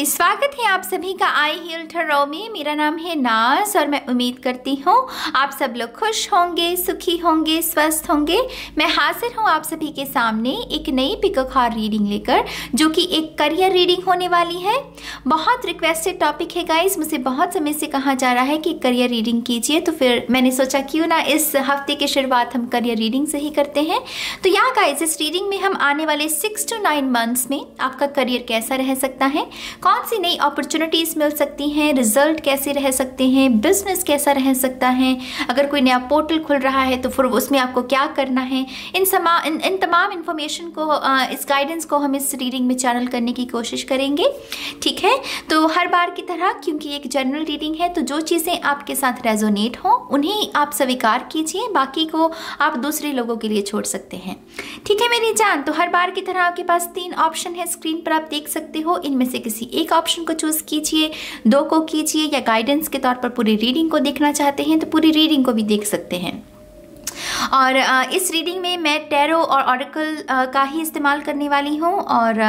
चलिए, स्वागत है आप सभी का आई हील ठहराव में। मेरा नाम है नाज और मैं उम्मीद करती हूँ आप सब लोग खुश होंगे, सुखी होंगे, स्वस्थ होंगे। मैं हाजिर हूँ आप सभी के सामने एक नई पिकखार रीडिंग लेकर, जो कि एक करियर रीडिंग होने वाली है। बहुत रिक्वेस्टेड टॉपिक है गाइज, मुझे बहुत समय से कहा जा रहा है कि करियर रीडिंग कीजिए, तो फिर मैंने सोचा क्यों ना इस हफ्ते की शुरुआत हम करियर रीडिंग से ही करते हैं। तो यहाँ गाइज, इस रीडिंग में हम आने वाले 6 to 9 मंथ्स में आपका करियर कैसा रह सकता है, कौन सी नई अपॉर्चुनिटीज़ मिल सकती हैं, रिजल्ट कैसे रह सकते हैं, बिजनेस कैसा रह सकता है, अगर कोई नया पोर्टल खुल रहा है तो फिर उसमें आपको क्या करना है, इन तमाम इन्फॉर्मेशन को, इस गाइडेंस को हम इस रीडिंग में चैनल करने की कोशिश करेंगे। ठीक है, तो हर बार की तरह क्योंकि एक जनरल रीडिंग है, तो जो चीज़ें आपके साथ रेजोनेट हों उन्हें आप स्वीकार कीजिए, बाकी को आप दूसरे लोगों के लिए छोड़ सकते हैं। ठीक है मेरी जान, तो हर बार की तरह आपके पास 3 ऑप्शन है, स्क्रीन पर आप देख सकते हो। इनमें से किसी एक ऑप्शन को चूज कीजिए, 2 को कीजिए, या गाइडेंस के तौर पर पूरी रीडिंग को देखना चाहते हैं तो पूरी रीडिंग को भी देख सकते हैं। और इस रीडिंग में मैं टैरो और ऑरेकल का ही इस्तेमाल करने वाली हूँ। और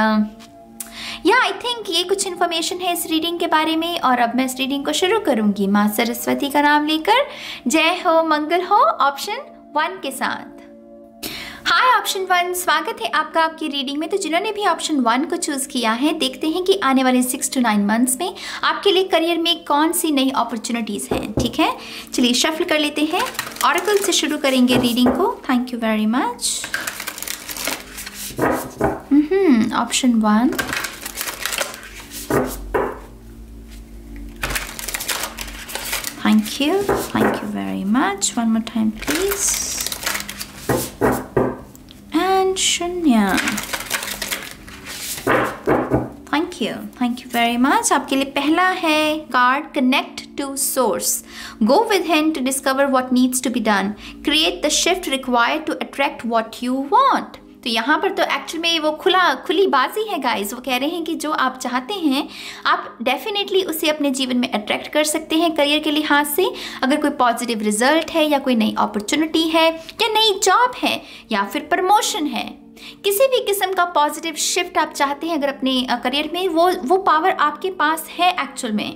आई थिंक ये कुछ इन्फॉर्मेशन है इस रीडिंग के बारे में। और अब मैं इस रीडिंग को शुरू करूँगी माँ सरस्वती का नाम लेकर। जय हो, मंगल हो, ऑप्शन 1 के साथ। हाय ऑप्शन 1, स्वागत है आपका आपकी रीडिंग में। तो जिन्होंने भी ऑप्शन 1 को चूज किया है, देखते हैं कि आने वाले 6 to 9 मंथ्स में आपके लिए करियर में कौन सी नई अपॉर्चुनिटीज हैं। ठीक है, चलिए शफल कर लेते हैं। ऑरेकल से शुरू करेंगे रीडिंग को। Thank you very much. Option 1, thank you very much. One more time please. And शून्य। Thank you very much. आपके लिए पहला है card, connect to source, go with him to discover what needs to be done, create the shift required to attract what you want. तो यहाँ पर तो actual में वो खुली बाजी है गाइस। वो कह रहे हैं कि जो आप चाहते हैं आप डेफिनेटली उसे अपने जीवन में अट्रैक्ट कर सकते हैं करियर के लिहाज से। अगर कोई पॉजिटिव रिजल्ट है, या कोई नई अपॉर्चुनिटी है, या नई जॉब है, या फिर प्रमोशन है, किसी भी किस्म का पॉजिटिव शिफ्ट आप चाहते हैं अगर अपने करियर में, वो पावर आपके पास है। एक्चुअल में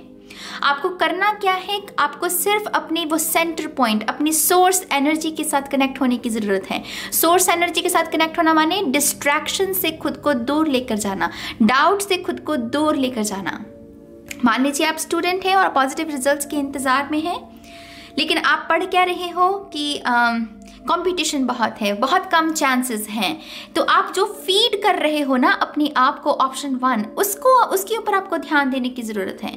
आपको करना क्या है, आपको सिर्फ अपने वो सेंटर पॉइंट, अपनी सोर्स एनर्जी के साथ कनेक्ट होने की ज़रूरत है। सोर्स एनर्जी के साथ कनेक्ट होना माने डिस्ट्रैक्शन से खुद को दूर लेकर जाना, डाउट से खुद को दूर लेकर जाना। मान लीजिए आप स्टूडेंट हैं और पॉजिटिव रिजल्ट्स के इंतज़ार में हैं, लेकिन आप पढ़ क्या रहे हो कि कंपटीशन बहुत है, बहुत कम चांसेस हैं, तो आप जो फीड कर रहे हो ना अपने आप को, ऑप्शन 1, उसके ऊपर आपको ध्यान देने की ज़रूरत है।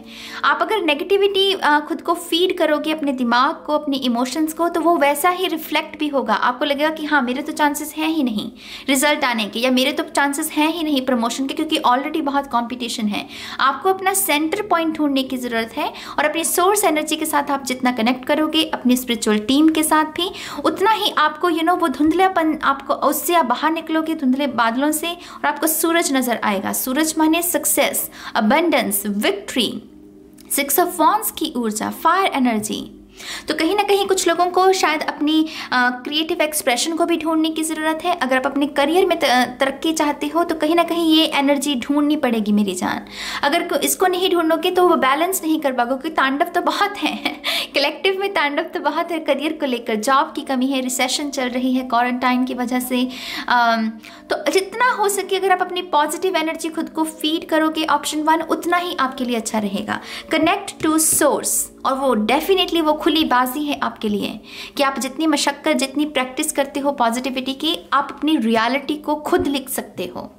आप अगर नेगेटिविटी खुद को फीड करोगे, अपने दिमाग को, अपने इमोशंस को, तो वो वैसा ही रिफ्लेक्ट भी होगा। आपको लगेगा कि हाँ, मेरे तो चांसेस हैं ही नहीं रिजल्ट आने के, या मेरे तो चांसेस हैं ही नहीं प्रमोशन के, क्योंकि ऑलरेडी बहुत कॉम्पिटिशन है। आपको अपना सेंटर पॉइंट ढूंढने की ज़रूरत है, और अपनी सोर्स एनर्जी के साथ आप जितना कनेक्ट करोगे, अपनी स्पिरिचुअल टीम के साथ भी, उतना ही आपको वो धुंधलापन, आपको उससे आप बाहर निकलोगे धुंधले बादलों से, और आपको सूरज नजर आएगा। सूरज माने success, abundance, victory, 6 of wands की ऊर्जा, फायर एनर्जी। तो कहीं ना कहीं कुछ लोगों को शायद अपनी क्रिएटिव एक्सप्रेशन को भी ढूंढने की ज़रूरत है। अगर आप अपने करियर में तरक्की चाहते हो तो कहीं ना कहीं ये एनर्जी ढूंढनी पड़ेगी मेरी जान। अगर इसको नहीं ढूंढोगे तो वो बैलेंस नहीं कर पाओगे, क्योंकि तांडव तो बहुत है कलेक्टिव में, तांडव तो बहुत है करियर को लेकर। जॉब की कमी है, रिसेशन चल रही है क्वारंटाइन की वजह से। तो जितना हो सके अगर आप अपनी पॉजिटिव एनर्जी खुद को फीड करोगे, ऑप्शन 1, उतना ही आपके लिए अच्छा रहेगा। कनेक्ट टू सोर्स, और वो डेफिनेटली वो खुली बाजी है आपके लिए कि आप जितनी मशक्कत, जितनी प्रैक्टिस करते हो पॉजिटिविटी की, आप अपनी रियलिटी को खुद लिख सकते हो।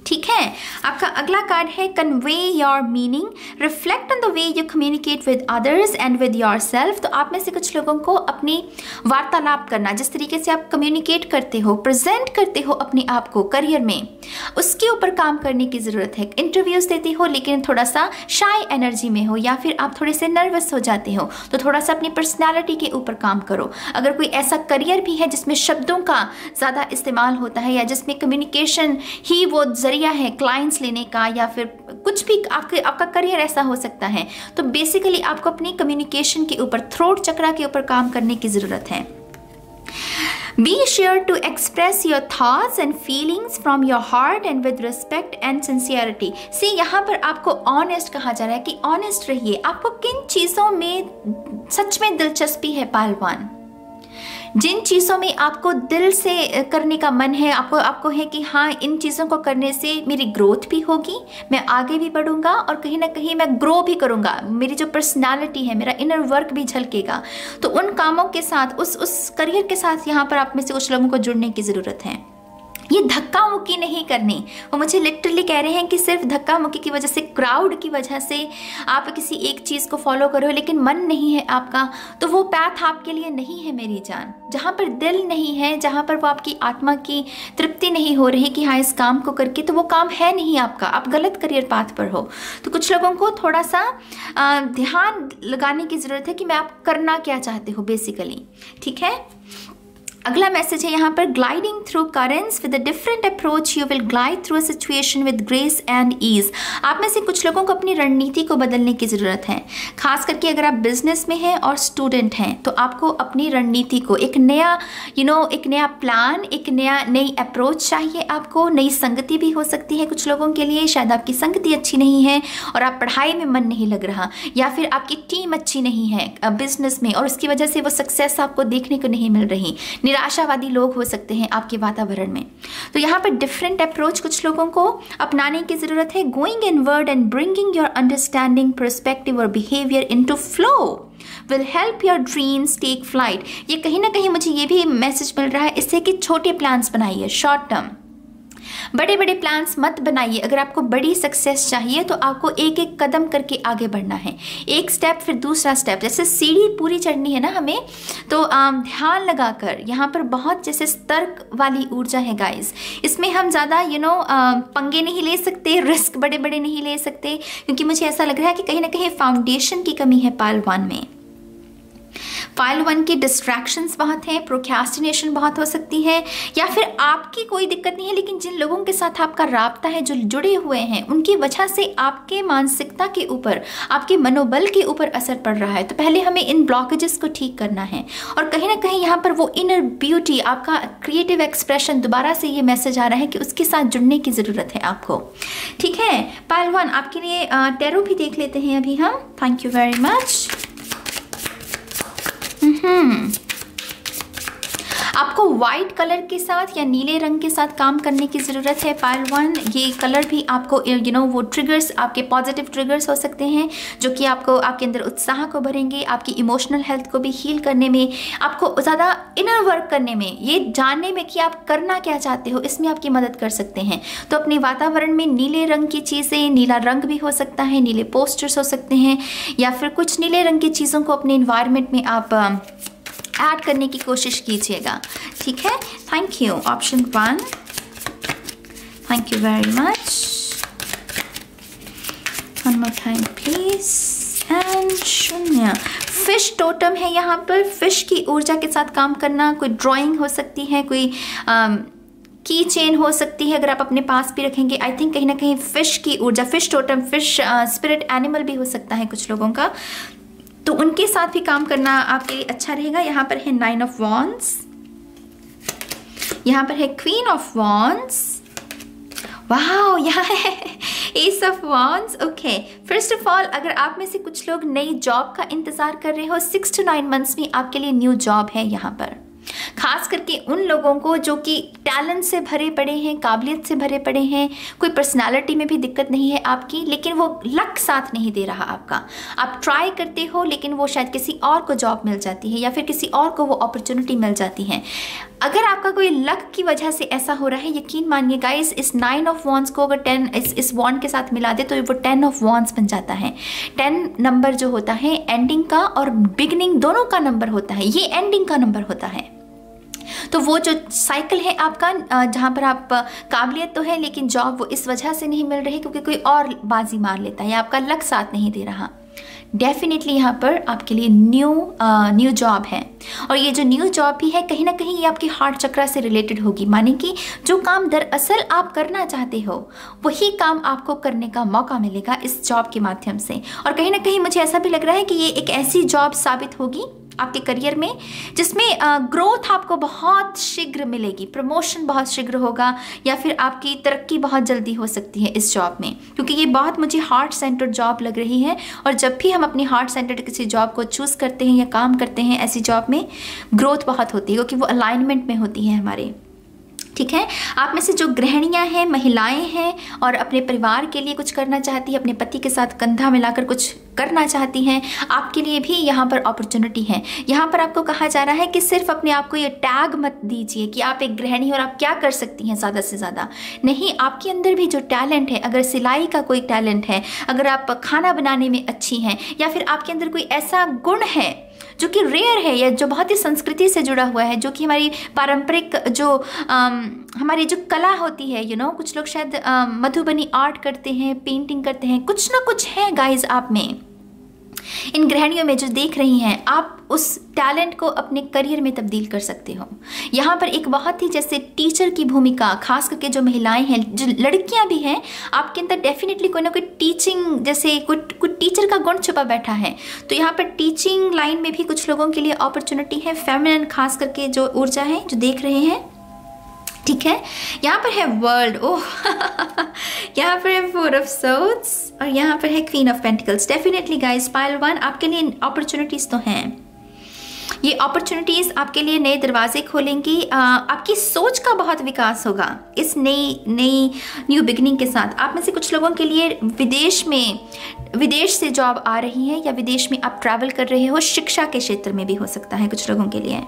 ठीक है, आपका अगला कार्ड है convey your meaning, reflect on the way you communicate with others and with yourself. तो आप में से कुछ लोगों को अपनी वार्तालाप करना, जिस तरीके से आप कम्युनिकेट करते हो, प्रेजेंट करते हो अपने आप को करियर में, उसके ऊपर काम करने की ज़रूरत है। इंटरव्यूज देते हो लेकिन थोड़ा सा शाय एनर्जी में हो, या फिर आप थोड़े से नर्वस हो जाते हो, तो थोड़ा सा अपनी पर्सनैलिटी के ऊपर काम करो। अगर कोई ऐसा करियर भी है जिसमें शब्दों का ज़्यादा इस्तेमाल होता है, या जिसमें कम्युनिकेशन ही वो जरिया है क्लाइंट्स लेने का, या फिर कुछ भी आपका करियर ऐसा हो सकता है, तो बेसिकली आपको अपनी कम्युनिकेशन के ऊपर, थ्रोट चक्रा के ऊपर काम करने की ज़रूरत है। Be sure to express your thoughts and feelings from your heart and with respect and sincerity. See, यहाँ पर आपको honest कहा जा रहा है कि honest रहिए। आपको किन चीज़ों में सच में दिलचस्पी है पहलवान? जिन चीज़ों में आपको दिल से करने का मन है, आपको है कि हाँ, इन चीज़ों को करने से मेरी ग्रोथ भी होगी, मैं आगे भी बढ़ूंगा और कहीं ना कहीं मैं ग्रो भी करूंगा, मेरी जो पर्सनालिटी है, मेरा इनर वर्क भी झलकेगा। तो उन कामों के साथ, उस करियर के साथ यहाँ पर आप में से कुछ लोगों को जुड़ने की ज़रूरत है। ये धक्का मुक्की नहीं करनी। वो मुझे लिटरली कह रहे हैं कि सिर्फ धक्का मुक्की की वजह से, क्राउड की वजह से आप किसी एक चीज़ को फॉलो करो लेकिन मन नहीं है आपका, तो वो पैथ आपके लिए नहीं है मेरी जान। जहाँ पर दिल नहीं है, जहाँ पर वो आपकी आत्मा की तृप्ति नहीं हो रही कि हाँ इस काम को करके, तो वो काम है नहीं आपका, आप गलत करियर पाथ पर हो। तो कुछ लोगों को थोड़ा सा ध्यान लगाने की ज़रूरत है कि मैं आप करना क्या चाहते हो बेसिकली। ठीक है, अगला मैसेज है यहाँ पर, gliding through currents with a different approach you will glide through a situation with grace and ease. आप में से कुछ लोगों को अपनी रणनीति को बदलने की ज़रूरत है, खास करके अगर आप बिजनेस में हैं और स्टूडेंट हैं, तो आपको अपनी रणनीति को एक नया एक नया प्लान, एक नई अप्रोच चाहिए आपको। नई संगति भी हो सकती है कुछ लोगों के लिए, शायद आपकी संगति अच्छी नहीं है और आप पढ़ाई में मन नहीं लग रहा, या फिर आपकी टीम अच्छी नहीं है बिजनेस में और उसकी वजह से वो सक्सेस आपको देखने को नहीं मिल रही। निराशावादी लोग हो सकते हैं आपके वातावरण में। तो यहाँ पर डिफरेंट अप्रोच कुछ लोगों को अपनाने की ज़रूरत है। Going inward and bringing your understanding, perspective और behaviour into flow will help your dreams take flight। ये कहीं ना कहीं मुझे ये भी मैसेज मिल रहा है इससे कि छोटे प्लान्स बनाइए, शॉर्ट टर्म। बड़े बड़े प्लान्स मत बनाइए। अगर आपको बड़ी सक्सेस चाहिए तो आपको एक एक कदम करके आगे बढ़ना है, एक स्टेप फिर दूसरा स्टेप, जैसे सीढ़ी पूरी चढ़नी है ना हमें, तो ध्यान लगाकर, यहाँ पर बहुत जैसे तर्क वाली ऊर्जा है गाइस, इसमें हम ज़्यादा पंगे नहीं ले सकते, रिस्क बड़े बड़े नहीं ले सकते, क्योंकि मुझे ऐसा लग रहा है कि कहीं ना कहीं फाउंडेशन की कमी है पाइल 1 में। पाइल 1 की डिस्ट्रैक्शंस बहुत हैं, प्रोक्रास्टिनेशन बहुत हो सकती है, या फिर आपकी कोई दिक्कत नहीं है लेकिन जिन लोगों के साथ आपका राब्ता है, जो जुड़े हुए हैं, उनकी वजह से आपके मानसिकता के ऊपर, आपके मनोबल के ऊपर असर पड़ रहा है। तो पहले हमें इन ब्लॉकेजेस को ठीक करना है और कहीं ना कहीं यहाँ पर वो इनर ब्यूटी, आपका क्रिएटिव एक्सप्रेशन, दोबारा से ये मैसेज आ रहा है कि उसके साथ जुड़ने की ज़रूरत है आपको। ठीक है, पाइल 1 आपके लिए टैरो भी देख लेते हैं अभी हम। Thank you very much. आपको वाइट कलर के साथ या नीले रंग के साथ काम करने की ज़रूरत है पाइल 1। ये कलर भी आपको वो ट्रिगर्स, आपके पॉजिटिव ट्रिगर्स हो सकते हैं जो कि आपको, आपके अंदर उत्साह को भरेंगे, आपकी इमोशनल हेल्थ को भी हील करने में, आपको ज़्यादा इनर वर्क करने में, ये जानने में कि आप करना क्या चाहते हो, इसमें आपकी मदद कर सकते हैं। तो अपने वातावरण में नीले रंग की चीज़ें, नीला रंग भी हो सकता है, नीले पोस्टर्स हो सकते हैं, या फिर कुछ नीले रंग की चीज़ों को अपने इन्वायरमेंट में आप ऐड करने की कोशिश कीजिएगा। ठीक है, thank you option 1, thank you very much. One more time please. And शून्य, फिश टोटम है यहाँ पर। फिश की ऊर्जा के साथ काम करना, कोई ड्राइंग हो सकती है, कोई की चेन हो सकती है, अगर आप अपने पास भी रखेंगे। आई थिंक कहीं ना कहीं फिश की ऊर्जा, fish totem, fish spirit animal भी हो सकता है कुछ लोगों का, तो उनके साथ भी काम करना आपके लिए अच्छा रहेगा। यहाँ पर है 9 ऑफ वॉन्ड्स, यहाँ पर है क्वीन ऑफ वॉन्ड्स, वाह, यहाँ है S of wands. Okay, first of all, अगर आप में से कुछ लोग नई जॉब का इंतजार कर रहे हो, 6 to 9 मंथ्स में आपके लिए न्यू जॉब है यहाँ पर। खास करके उन लोगों को जो कि टैलेंट से भरे पड़े हैं, काबिलियत से भरे पड़े हैं, कोई पर्सनालिटी में भी दिक्कत नहीं है आपकी, लेकिन वो लक साथ नहीं दे रहा आपका। आप ट्राई करते हो लेकिन वो शायद किसी और को जॉब मिल जाती है या फिर किसी और को वो अपॉर्चुनिटी मिल जाती है। अगर आपका कोई लक की वजह से ऐसा हो रहा है, यकीन मानिए गाइस, इस 9 ऑफ वॉन्ड्स को अगर 10 इस वॉन्ड के साथ मिला दे तो वो 10 ऑफ वॉन्ड्स बन जाता है। 10 नंबर जो होता है एंडिंग का और बिगिनिंग दोनों का नंबर होता है, ये एंडिंग का नंबर होता है। तो वो जो साइकिल है आपका, जहाँ पर आप काबिलियत तो है लेकिन जॉब वो इस वजह से नहीं मिल रही क्योंकि कोई और बाजी मार लेता है या आपका लक साथ नहीं दे रहा, डेफिनेटली यहाँ पर आपके लिए न्यू जॉब है। और ये जो न्यू जॉब भी है कहीं ना कहीं ये आपकी हार्ट चक्रा से रिलेटेड होगी, माने कि जो काम दरअसल आप करना चाहते हो वही काम आपको करने का मौका मिलेगा इस जॉब के माध्यम से। और कहीं ना कहीं मुझे ऐसा भी लग रहा है कि ये एक ऐसी जॉब साबित होगी आपके करियर में, जिसमें ग्रोथ आपको बहुत शीघ्र मिलेगी, प्रमोशन बहुत शीघ्र होगा, या फिर आपकी तरक्की बहुत जल्दी हो सकती है इस जॉब में, क्योंकि ये बहुत मुझे हार्ट सेंटर्ड जॉब लग रही है। और जब भी हम अपनी हार्ट सेंटर्ड किसी जॉब को चूज़ करते हैं या काम करते हैं, ऐसी जॉब में ग्रोथ बहुत होती है, क्योंकि वो अलाइनमेंट में होती है हमारे। ठीक है, आप में से जो गृहिणियां हैं, महिलाएं हैं और अपने परिवार के लिए कुछ करना चाहती हैं, अपने पति के साथ कंधा मिलाकर कुछ करना चाहती हैं, आपके लिए भी यहाँ पर अपॉर्चुनिटी है। यहाँ पर आपको कहा जा रहा है कि सिर्फ अपने आप को ये टैग मत दीजिए कि आप एक गृहिणी और आप क्या कर सकती हैं ज़्यादा से ज़्यादा। नहीं, आपके अंदर भी जो टैलेंट है, अगर सिलाई का कोई टैलेंट है, अगर आप खाना बनाने में अच्छी हैं, या फिर आपके अंदर कोई ऐसा गुण है जो कि रेयर है या जो बहुत ही संस्कृति से जुड़ा हुआ है, जो कि हमारी पारंपरिक जो हमारी जो कला होती है, कुछ लोग शायद मधुबनी आर्ट करते हैं, पेंटिंग करते हैं, कुछ ना कुछ है गाइज आप में, इन गृहिणियों में जो देख रही हैं, आप उस टैलेंट को अपने करियर में तब्दील कर सकते हो। यहाँ पर एक बहुत ही जैसे टीचर की भूमिका, खास करके जो महिलाएं हैं, जो लड़कियां भी हैं, आपके अंदर डेफिनेटली कोई ना कोई टीचिंग, जैसे कोई टीचर का गुण छुपा बैठा है। तो यहाँ पर टीचिंग लाइन में भी कुछ लोगों के लिए अपॉर्चुनिटी है, फेमिनिन खास करके जो ऊर्जा है जो देख रहे हैं। ठीक है, यहाँ पर है वर्ल्ड, ओह यहाँ पर है 4 ऑफ सोर्ड्स और यहाँ पर है queen of pentacles. Definitely guys, pile 1 आपके लिए अपॉर्चुनिटीज तो हैं। ये अपॉर्चुनिटीज आपके लिए नए दरवाजे खोलेंगी, आपकी सोच का बहुत विकास होगा इस नई न्यू बिगिनिंग के साथ। आप में से कुछ लोगों के लिए विदेश से जॉब आ रही है, या विदेश में आप ट्रैवल कर रहे हो, शिक्षा के क्षेत्र में भी हो सकता है कुछ लोगों के लिए।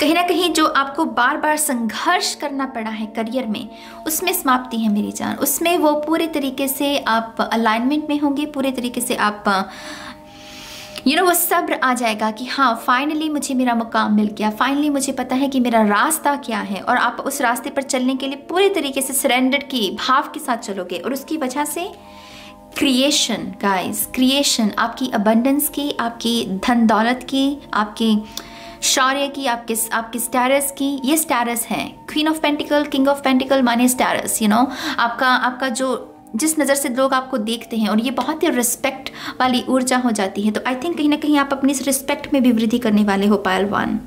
कहीं ना कहीं जो आपको बार बार संघर्ष करना पड़ा है करियर में, उसमें समाप्ति है मेरी जान। उसमें वो पूरे तरीके से आप अलाइनमेंट में होंगे, पूरे तरीके से आप वो सब्र आ जाएगा कि हाँ फाइनली मुझे मेरा मुकाम मिल गया, फाइनली मुझे पता है कि मेरा रास्ता क्या है, और आप उस रास्ते पर चलने के लिए पूरे तरीके से सरेंडर की भाव के साथ चलोगे। और उसकी वजह से क्रिएशन गाइस, क्रिएशन आपकी अबंडेंस की, आपकी धन दौलत की, आपकी शौर्य की, आपके स्टेटस की, ये स्टेटस है। Queen of pentacle, king of pentacle माने स्टेटस, आपका जो जिस नज़र से लोग आपको देखते हैं, और ये बहुत ही रिस्पेक्ट वाली ऊर्जा हो जाती है। तो आई थिंक कहीं ना कहीं आप अपनी इस रिस्पेक्ट में भी वृद्धि करने वाले हो पायल 1।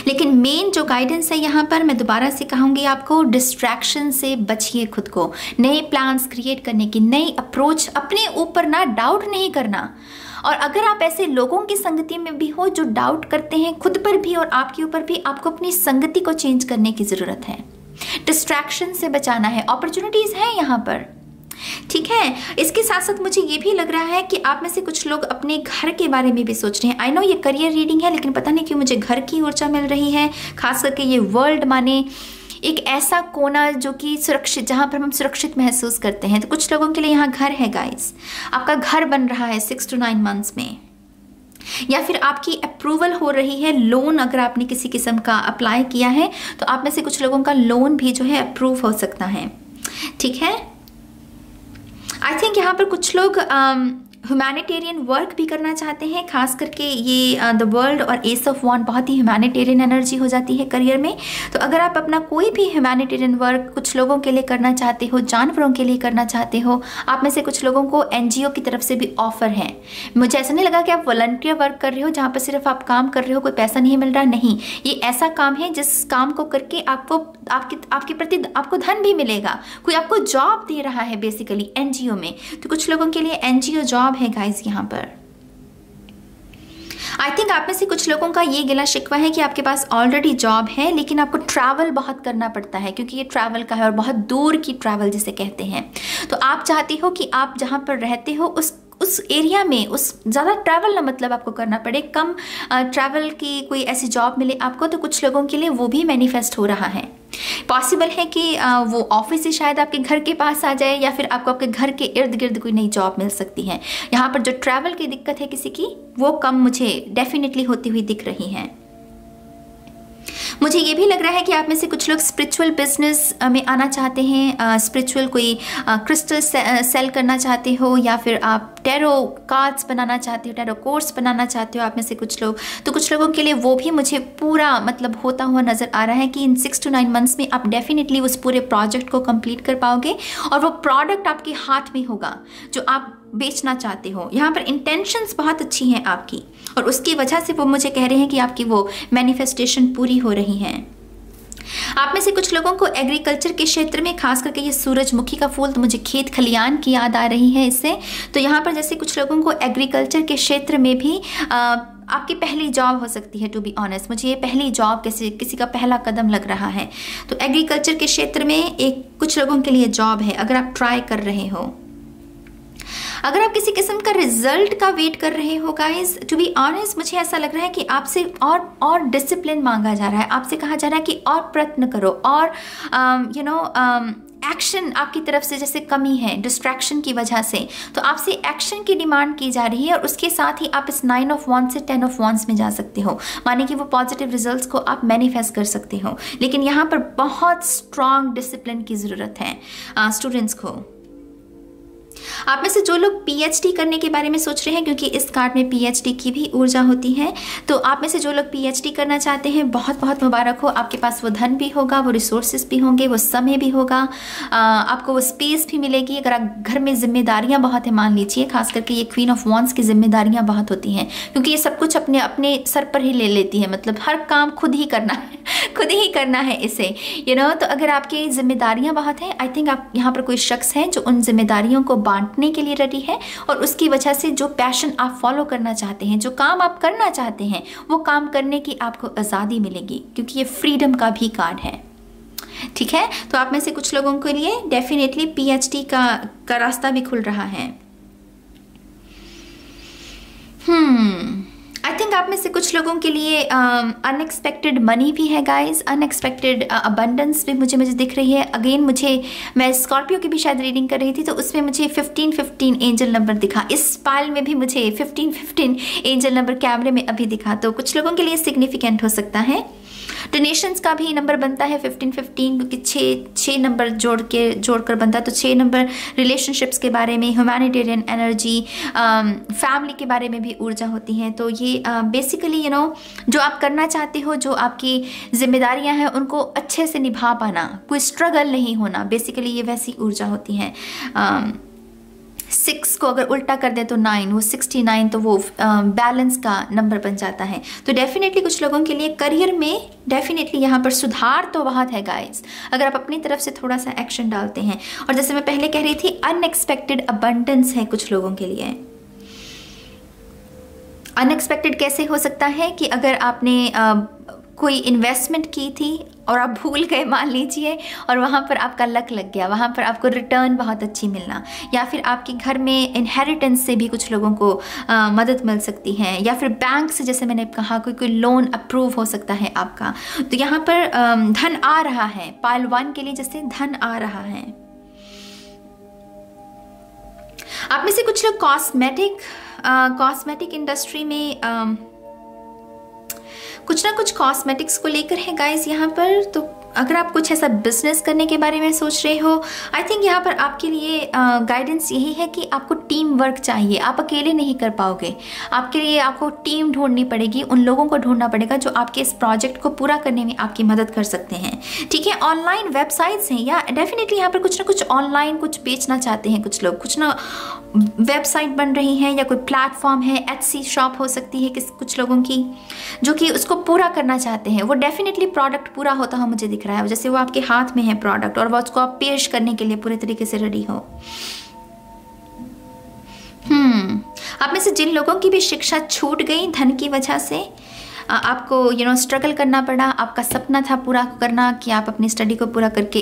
लेकिन मेन जो गाइडेंस है यहाँ पर, मैं दोबारा से कहूँगी आपको, डिस्ट्रैक्शन से बचिए खुद को, नए प्लान्स क्रिएट करने की, नई अप्रोच, अपने ऊपर ना डाउट नहीं करना। और अगर आप ऐसे लोगों की संगति में भी हो जो डाउट करते हैं खुद पर भी और आपके ऊपर भी, आपको अपनी संगति को चेंज करने की ज़रूरत है। डिस्ट्रैक्शन से बचाना है, अपॉर्चुनिटीज़ हैं यहाँ पर। ठीक है, इसके साथ साथ मुझे ये भी लग रहा है कि आप में से कुछ लोग अपने घर के बारे में भी सोच रहे हैं। आई नो ये करियर रीडिंग है, लेकिन पता नहीं क्यों मुझे घर की ऊर्जा मिल रही है। खास करके ये वर्ल्ड माने एक ऐसा कोना जो कि सुरक्षित, जहाँ पर हम सुरक्षित महसूस करते हैं। तो कुछ लोगों के लिए यहाँ घर है गाइस, आपका घर बन रहा है 6 to 9 मंथ्स में, या फिर आपकी अप्रूवल हो रही है लोन। अगर आपने किसी किस्म का अप्लाई किया है तो आप में से कुछ लोगों का लोन भी जो है अप्रूव हो सकता है। ठीक है, आई थिंक यहाँ पर कुछ लोग ह्यूमैनिटेरियन वर्क भी करना चाहते हैं। खास करके ये द वर्ल्ड और एस ऑफ वॉन्ड बहुत ही ह्यूमैनिटेरियन एनर्जी हो जाती है करियर में। तो अगर आप अपना कोई भी ह्यूमैनिटेरियन वर्क कुछ लोगों के लिए करना चाहते हो, जानवरों के लिए करना चाहते हो, आप में से कुछ लोगों को एनजीओ की तरफ से भी ऑफर है। मुझे ऐसा नहीं लगा कि आप वॉलंटियर वर्क कर रहे हो जहाँ पर सिर्फ आप काम कर रहे हो, कोई पैसा नहीं मिल रहा। नहीं, ये ऐसा काम है जिस काम को करके आपके प्रति आपको धन भी मिलेगा, कोई आपको जॉब दे रहा है बेसिकली एनजीओ में। तो कुछ लोगों के लिए एनजीओ जॉब है गाइस यहाँ पर। आई थिंक आप में से कुछ लोगों का ये गिला शिकवा है कि आपके पास ऑलरेडी जॉब है, लेकिन आपको ट्रैवल बहुत करना पड़ता है, क्योंकि ये ट्रैवल का है और बहुत दूर की ट्रैवल जिसे कहते हैं। तो आप चाहते हो कि आप जहाँ पर रहते हो उस एरिया में उस ज़्यादा ट्रैवल ना मतलब आपको करना पड़े, कम ट्रैवल की कोई ऐसी जॉब मिले आपको। तो कुछ लोगों के लिए वो भी मैनिफेस्ट हो रहा है। पॉसिबल है कि वो ऑफिस से शायद आपके घर के पास आ जाए, या फिर आपको आपके घर के इर्द गिर्द कोई नई जॉब मिल सकती है। यहाँ पर जो ट्रैवल की दिक्कत है किसी की, वो कम मुझे डेफिनेटली होती हुई दिख रही है। मुझे ये भी लग रहा है कि आप में से कुछ लोग स्पिरिचुअल बिजनेस में आना चाहते हैं, स्पिरिचुअल कोई क्रिस्टल सेल करना चाहते हो, या फिर आप टैरो कार्ड्स बनाना चाहते हो, टैरो कोर्स बनाना चाहते हो आप में से कुछ लोग। तो कुछ लोगों के लिए वो भी मुझे पूरा मतलब होता हुआ नज़र आ रहा है कि इन 6 to 9 मंथ्स में आप डेफिनेटली उस पूरे प्रोजेक्ट को कंप्लीट कर पाओगे, और वो प्रोडक्ट आपके हाथ में होगा जो आप बेचना चाहते हो। यहाँ पर इंटेंशंस बहुत अच्छी हैं आपकी, और उसकी वजह से वो मुझे कह रहे हैं कि आपकी वो मैनिफेस्टेशन पूरी हो रही हैं। आप में से कुछ लोगों को एग्रीकल्चर के क्षेत्र में, खास करके ये सूरजमुखी का फूल, तो मुझे खेत खलियान की याद आ रही है इससे। तो यहाँ पर जैसे कुछ लोगों को एग्रीकल्चर के क्षेत्र में भी आपकी पहली जॉब हो सकती है। टू बी ऑनेस्ट, मुझे ये पहली जॉब किसी का पहला कदम लग रहा है। तो एग्रीकल्चर के क्षेत्र में कुछ लोगों के लिए जॉब है, अगर आप ट्राई कर रहे हो। अगर आप किसी किस्म का रिजल्ट का वेट कर रहे हो गाइस, टू बी ऑनेस्ट मुझे ऐसा लग रहा है कि आपसे और डिसिप्लिन मांगा जा रहा है। आपसे कहा जा रहा है कि और प्रयत्न करो, और एक्शन आपकी तरफ से जैसे कमी है डिस्ट्रैक्शन की वजह से, तो आपसे एक्शन की डिमांड की जा रही है। और उसके साथ ही आप इस 9 ऑफ वांड्स से 10 ऑफ वांड्स में जा सकते हो, माने कि वो पॉजिटिव रिजल्ट्स को आप मैनिफेस्ट कर सकते हो। लेकिन यहाँ पर बहुत स्ट्रॉन्ग डिसिप्लिन की ज़रूरत है स्टूडेंट्स को। आप में से जो लोग पीएचडी करने के बारे में सोच रहे हैं, क्योंकि इस कार्ड में पीएचडी की भी ऊर्जा होती है, तो आप में से जो लोग पीएचडी करना चाहते हैं, बहुत बहुत मुबारक हो। आपके पास वो धन भी होगा, वो रिसोर्सेज भी होंगे, वो समय भी होगा, आपको वो स्पेस भी मिलेगी। अगर आप घर में जिम्मेदारियां बहुत है, मान लीजिए खास करके ये क्वीन ऑफ वॉन्ड्स की जिम्मेदारियां बहुत होती हैं, क्योंकि ये सब कुछ अपने अपने सर पर ही ले लेती है, मतलब हर काम खुद ही करना है, खुद ही करना है इसे, तो अगर आपकी जिम्मेदारियां बहुत हैं, आई थिंक आप यहाँ पर कोई शख्स है जो उन जिम्मेदारियों को बांटने के लिए रेडी है, और उसकी वजह से जो पैशन आप फॉलो करना चाहते हैं, जो काम आप करना चाहते हैं, वो काम करने की आपको आज़ादी मिलेगी, क्योंकि ये फ्रीडम का भी कार्ड है। ठीक है, तो आप में से कुछ लोगों के लिए डेफिनेटली पीएचडी का रास्ता भी खुल रहा है। आई थिंक आप में से कुछ लोगों के लिए अनएक्सपेक्टेड मनी भी है गाइस, अनएक्सपेक्टेड अबंडेंस भी मुझे दिख रही है। अगेन मैं स्कॉर्पियो की भी शायद रीडिंग कर रही थी, तो उसमें मुझे 1515 एंजल नंबर दिखा। इस पाल में भी मुझे 1515 एंजल नंबर कैमरे में अभी दिखा, तो कुछ लोगों के लिए सिग्निफिकेंट हो सकता है। डोनेशंस का भी नंबर बनता है 1515, क्योंकि 6 नंबर जोड़कर बनता है, तो 6 नंबर रिलेशनशिप्स के बारे में, ह्यूमैनिटेरियन एनर्जी, फैमिली के बारे में भी ऊर्जा होती हैं। तो ये बेसिकली जो आप करना चाहते हो, जो आपकी जिम्मेदारियां हैं, उनको अच्छे से निभा पाना, कोई स्ट्रगल नहीं होना, बेसिकली ये वैसी ऊर्जा होती हैं। 6 को अगर उल्टा कर दे तो 9, वो 69, तो वो बैलेंस का नंबर बन जाता है। तो डेफिनेटली कुछ लोगों के लिए करियर में डेफिनेटली यहाँ पर सुधार तो बहुत है गाइस, अगर आप अपनी तरफ से थोड़ा सा एक्शन डालते हैं। और जैसे मैं पहले कह रही थी, अनएक्सपेक्टेड अबंडेंस है कुछ लोगों के लिए। अनएक्सपेक्टेड कैसे हो सकता है कि अगर आपने कोई इन्वेस्टमेंट की थी और आप भूल गए मान लीजिए, और वहाँ पर आपका लक लग गया, वहाँ पर आपको रिटर्न बहुत अच्छी मिलना, या फिर आपके घर में इनहेरिटेंस से भी कुछ लोगों को मदद मिल सकती है, या फिर बैंक से जैसे मैंने कहा कोई लोन अप्रूव हो सकता है आपका। तो यहाँ पर धन आ रहा है, पाइल 1 के लिए जैसे धन आ रहा है। आप में से कुछ लोग कॉस्मेटिक इंडस्ट्री में कुछ ना कुछ कॉस्मेटिक्स को लेकर है गाइस यहाँ पर। तो अगर आप कुछ ऐसा बिजनेस करने के बारे में सोच रहे हो, आई थिंक यहाँ पर आपके लिए गाइडेंस यही है कि आपको टीम वर्क चाहिए, आप अकेले नहीं कर पाओगे, आपके लिए आपको टीम ढूंढनी पड़ेगी, उन लोगों को ढूंढना पड़ेगा जो आपके इस प्रोजेक्ट को पूरा करने में आपकी मदद कर सकते हैं। ठीक है, ऑनलाइन वेबसाइट्स हैं, या डेफिनेटली यहाँ पर कुछ ना कुछ ऑनलाइन कुछ बेचना चाहते हैं कुछ लोग, कुछ ना वेबसाइट बन रही है, या कोई प्लेटफॉर्म है, एटसी शॉप हो सकती है कुछ लोगों की, जो कि उसको पूरा करना चाहते हैं। वो डेफिनेटली प्रोडक्ट पूरा होता हुआ मुझे दिख रहा है, जैसे वो आपके हाथ में है प्रोडक्ट, और वो उसको आप पेश करने के लिए पूरे तरीके से रेडी हो। आप में से जिन लोगों की भी शिक्षा छूट गई धन की वजह से, आपको स्ट्रगल करना पड़ा, आपका सपना था पूरा करना कि आप अपनी स्टडी को पूरा करके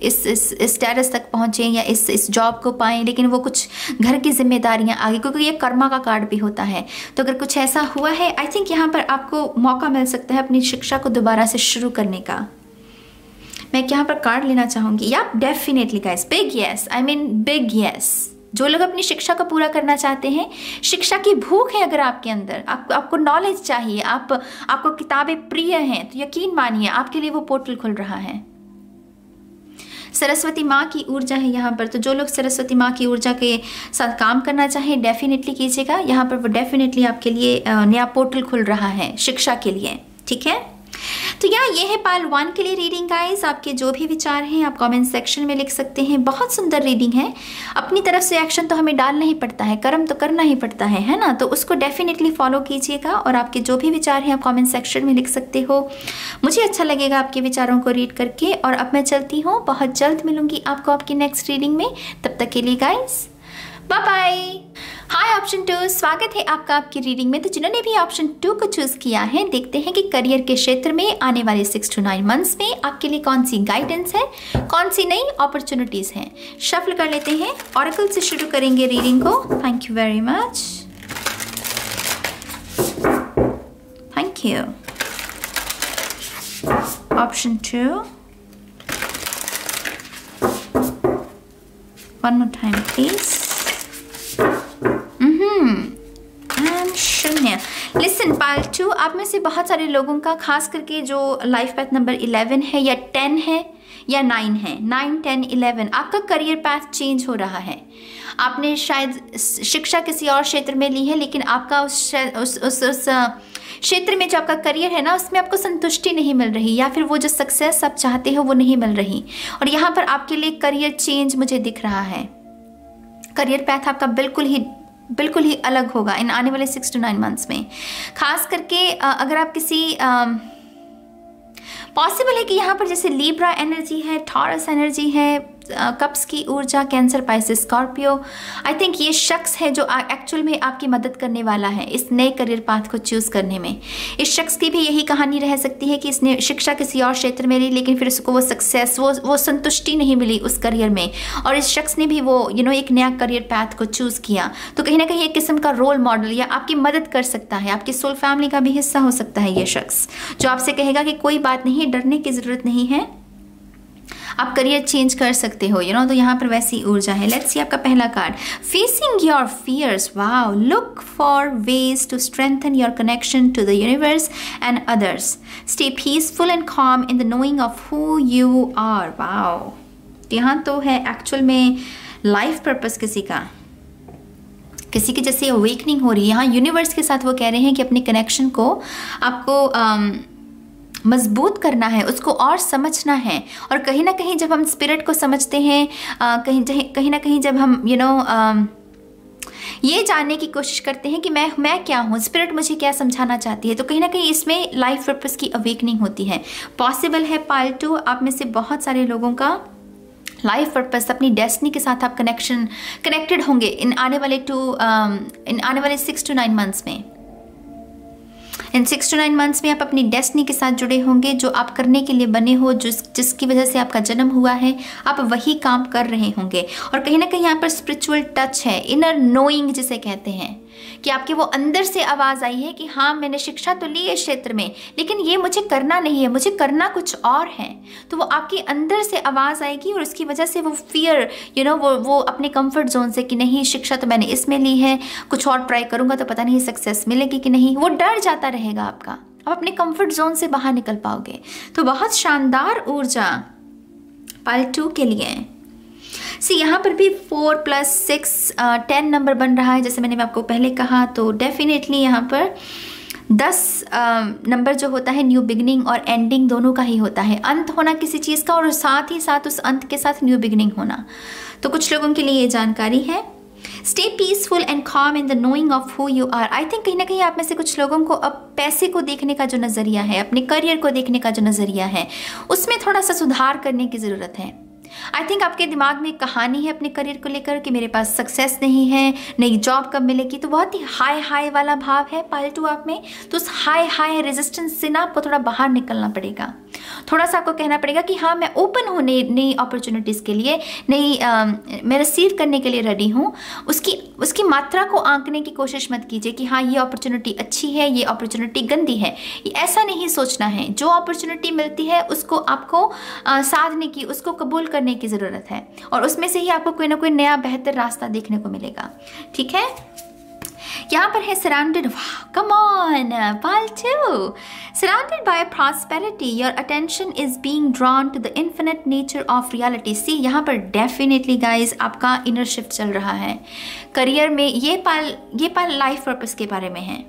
इस स्टेटस तक पहुँचे, या इस जॉब को पाएं, लेकिन वो कुछ घर की जिम्मेदारियां आ गई, क्योंकि ये कर्मा का कार्ड भी होता है। तो अगर कुछ ऐसा हुआ है, आई थिंक यहाँ पर आपको मौका मिल सकता है अपनी शिक्षा को दोबारा से शुरू करने का। मैं यहाँ पर कार्ड लेना चाहूँगी, या definitely guys, big yes, I mean big yes. जो लोग अपनी शिक्षा को पूरा करना चाहते हैं, शिक्षा की भूख है अगर आपके अंदर, आपको नॉलेज चाहिए, आपको किताबें प्रिय हैं, तो यकीन मानिए आपके लिए वो पोर्टल खुल रहा है। सरस्वती माँ की ऊर्जा है यहाँ पर, तो जो लोग सरस्वती माँ की ऊर्जा के साथ काम करना चाहें डेफिनेटली कीजिएगा। यहाँ पर वो डेफिनेटली आपके लिए नया पोर्टल खुल रहा है शिक्षा के लिए। ठीक है, तो ये है पाल 1 के लिए रीडिंग गाइस। आपके जो भी विचार हैं आप कमेंट सेक्शन में लिख सकते हैं। बहुत सुंदर रीडिंग है। अपनी तरफ से एक्शन तो हमें डालना ही पड़ता है, कर्म तो करना ही पड़ता है ना। तो उसको डेफिनेटली फॉलो कीजिएगा और आपके जो भी विचार हैं आप कमेंट सेक्शन में लिख सकते हो। मुझे अच्छा लगेगा आपके विचारों को रीड करके। और अब मैं चलती हूँ, बहुत जल्द मिलूंगी आपको आपकी नेक्स्ट रीडिंग में। तब तक के लिए गाइस बाय बाय। हाय ऑप्शन 2, स्वागत है आपका आपकी रीडिंग में। तो जिन्होंने भी ऑप्शन 2 को चूज किया है, देखते हैं कि करियर के क्षेत्र में आने वाले 6 to 9 मंथ्स में आपके लिए कौन सी गाइडेंस है, कौन सी नई अपॉर्चुनिटीज हैं। शफल कर लेते हैं, ऑरेकल से शुरू करेंगे रीडिंग को। Thank you very much, thank you. Option 2, one more time please. शून्य। लिसन पाल 2, आप में से बहुत सारे लोगों का, खास करके जो लाइफ पाथ नंबर 11 है या 10 है या 9 है, 9, 10, 11, आपका करियर पाथ चेंज हो रहा है। आपने शायद शिक्षा किसी और क्षेत्र में ली है, लेकिन आपका उस क्षेत्र में जो आपका करियर है ना, उसमें आपको संतुष्टि नहीं मिल रही, या फिर वो जो सक्सेस आप चाहते हो वो नहीं मिल रही। और यहाँ पर आपके लिए करियर चेंज मुझे दिख रहा है। करियर पाथ आपका बिल्कुल ही अलग होगा इन आने वाले 6 to 9 मंथ्स में। खास करके अगर आप किसी पॉसिबल है कि यहाँ पर जैसे लीब्रा एनर्जी है, टॉरस एनर्जी है, कप्स की ऊर्जा, cancer, Pisces, Scorpio. I think ये शख्स है जो एक्चुअल में आपकी मदद करने वाला है इस नए करियर पाथ को चूज करने में। इस शख्स की भी यही कहानी रह सकती है कि इसने शिक्षा किसी और क्षेत्र में ली, लेकिन फिर उसको वो सक्सेस, वो संतुष्टि नहीं मिली उस करियर में, और इस शख्स ने भी वो एक नया करियर पाथ को चूज किया। तो कहीं ना कहीं एक किस्म का रोल मॉडल या आपकी मदद कर सकता है, आपकी सोल फैमिली का भी हिस्सा हो सकता है ये शख्स, जो आपसे कहेगा कि कोई बात नहीं, डरने की जरूरत नहीं है, आप करियर चेंज कर सकते हो। तो यहाँ पर वैसी ऊर्जा है। लेट्स सी आपका पहला card, facing your fears. Wow, look for ways to strengthen your connection to the universe and others. Stay peaceful and calm in the knowing of who you are. Wow, यहाँ तो है actual में life purpose किसी की जैसे awakening हो रही है। यहाँ यूनिवर्स के साथ वो कह रहे हैं कि अपने कनेक्शन को आपको मजबूत करना है, उसको और समझना है। और कहीं ना कहीं जब हम स्पिरिट को समझते हैं, कहीं ना कहीं जब हम ये जानने की कोशिश करते हैं कि मैं क्या हूँ, स्पिरिट मुझे क्या समझाना चाहती है, तो कहीं ना कहीं इसमें लाइफ पर्पस की अवेकनिंग होती है। पॉसिबल है पाल 2, आप में से बहुत सारे लोगों का लाइफ पर्पस, अपनी डेस्टिनी के साथ आप कनेक्टेड होंगे इन आने वाले 6 to 9 मंथ्स में। इन 6 to 9 मंथ्स में आप अपनी डेस्टिनी के साथ जुड़े होंगे, जो आप करने के लिए बने हो, जिसकी वजह से आपका जन्म हुआ है, आप वही काम कर रहे होंगे। और कहीं ना कहीं यहाँ पर स्पिरिचुअल टच है, इनर नोइंग जिसे कहते हैं, कि आपके वो अंदर से आवाज़ आई है कि हाँ, मैंने शिक्षा तो ली है इस क्षेत्र में, लेकिन ये मुझे करना नहीं है, मुझे करना कुछ और है। तो वो आपके अंदर से आवाज़ आएगी और उसकी वजह से वो फियर वो अपने कंफर्ट जोन से कि नहीं, शिक्षा तो मैंने इसमें ली है, कुछ और ट्राई करूँगा तो पता नहीं सक्सेस मिलेगी कि नहीं, वो डर जाता रहेगा आपका। आप अपने कंफर्ट जोन से बाहर निकल पाओगे। तो बहुत शानदार ऊर्जा पाल 2 के लिए। यहाँ पर भी 4 + 6 10 नंबर बन रहा है, जैसे मैंने आपको पहले कहा। तो डेफिनेटली यहाँ पर 10 नंबर जो होता है, न्यू बिगनिंग और एंडिंग दोनों का ही होता है। अंत होना किसी चीज़ का और साथ ही साथ उस अंत के साथ न्यू बिगनिंग होना। तो कुछ लोगों के लिए ये जानकारी है। Stay peaceful and calm in the knowing of who you are. I think कहीं ना कहीं आप में से कुछ लोगों को अब पैसे को देखने का जो नज़रिया है, अपने करियर को देखने का जो नज़रिया है, उसमें थोड़ा सा सुधार करने की ज़रूरत है। आई थिंक आपके दिमाग में एक कहानी है अपने करियर को लेकर कि मेरे पास सक्सेस नहीं है, नई जॉब कब मिलेगी। तो बहुत ही हाई वाला भाव है पाल 2 आप में। तो उस हाई रेजिस्टेंस से ना आपको थोड़ा बाहर निकलना पड़ेगा। थोड़ा सा आपको कहना पड़ेगा कि हाँ, मैं ओपन हूँ नई अपॉर्चुनिटीज़ के लिए, मैं रिसीव करने के लिए रेडी हूँ। उसकी मात्रा को आंकने की कोशिश मत कीजिए कि हाँ, ये अपॉर्चुनिटी अच्छी है, ये अपॉर्चुनिटी गंदी है। ऐसा नहीं सोचना है। जो अपॉर्चुनिटी मिलती है उसको आपको साधने की, उसको कबूल करने की ज़रूरत है, और उसमें से ही आपको कोई ना कोई नया बेहतर रास्ता देखने को मिलेगा। ठीक है। यहाँ पर है surrounded, come on pal 2, surrounded by prosperity, your attention is being drawn to the infinite nature of reality. See, यहाँ पर डेफिनेटली गाइज आपका इनर शिफ्ट चल रहा है करियर में। ये पाल लाइफ पर्पस के बारे में है।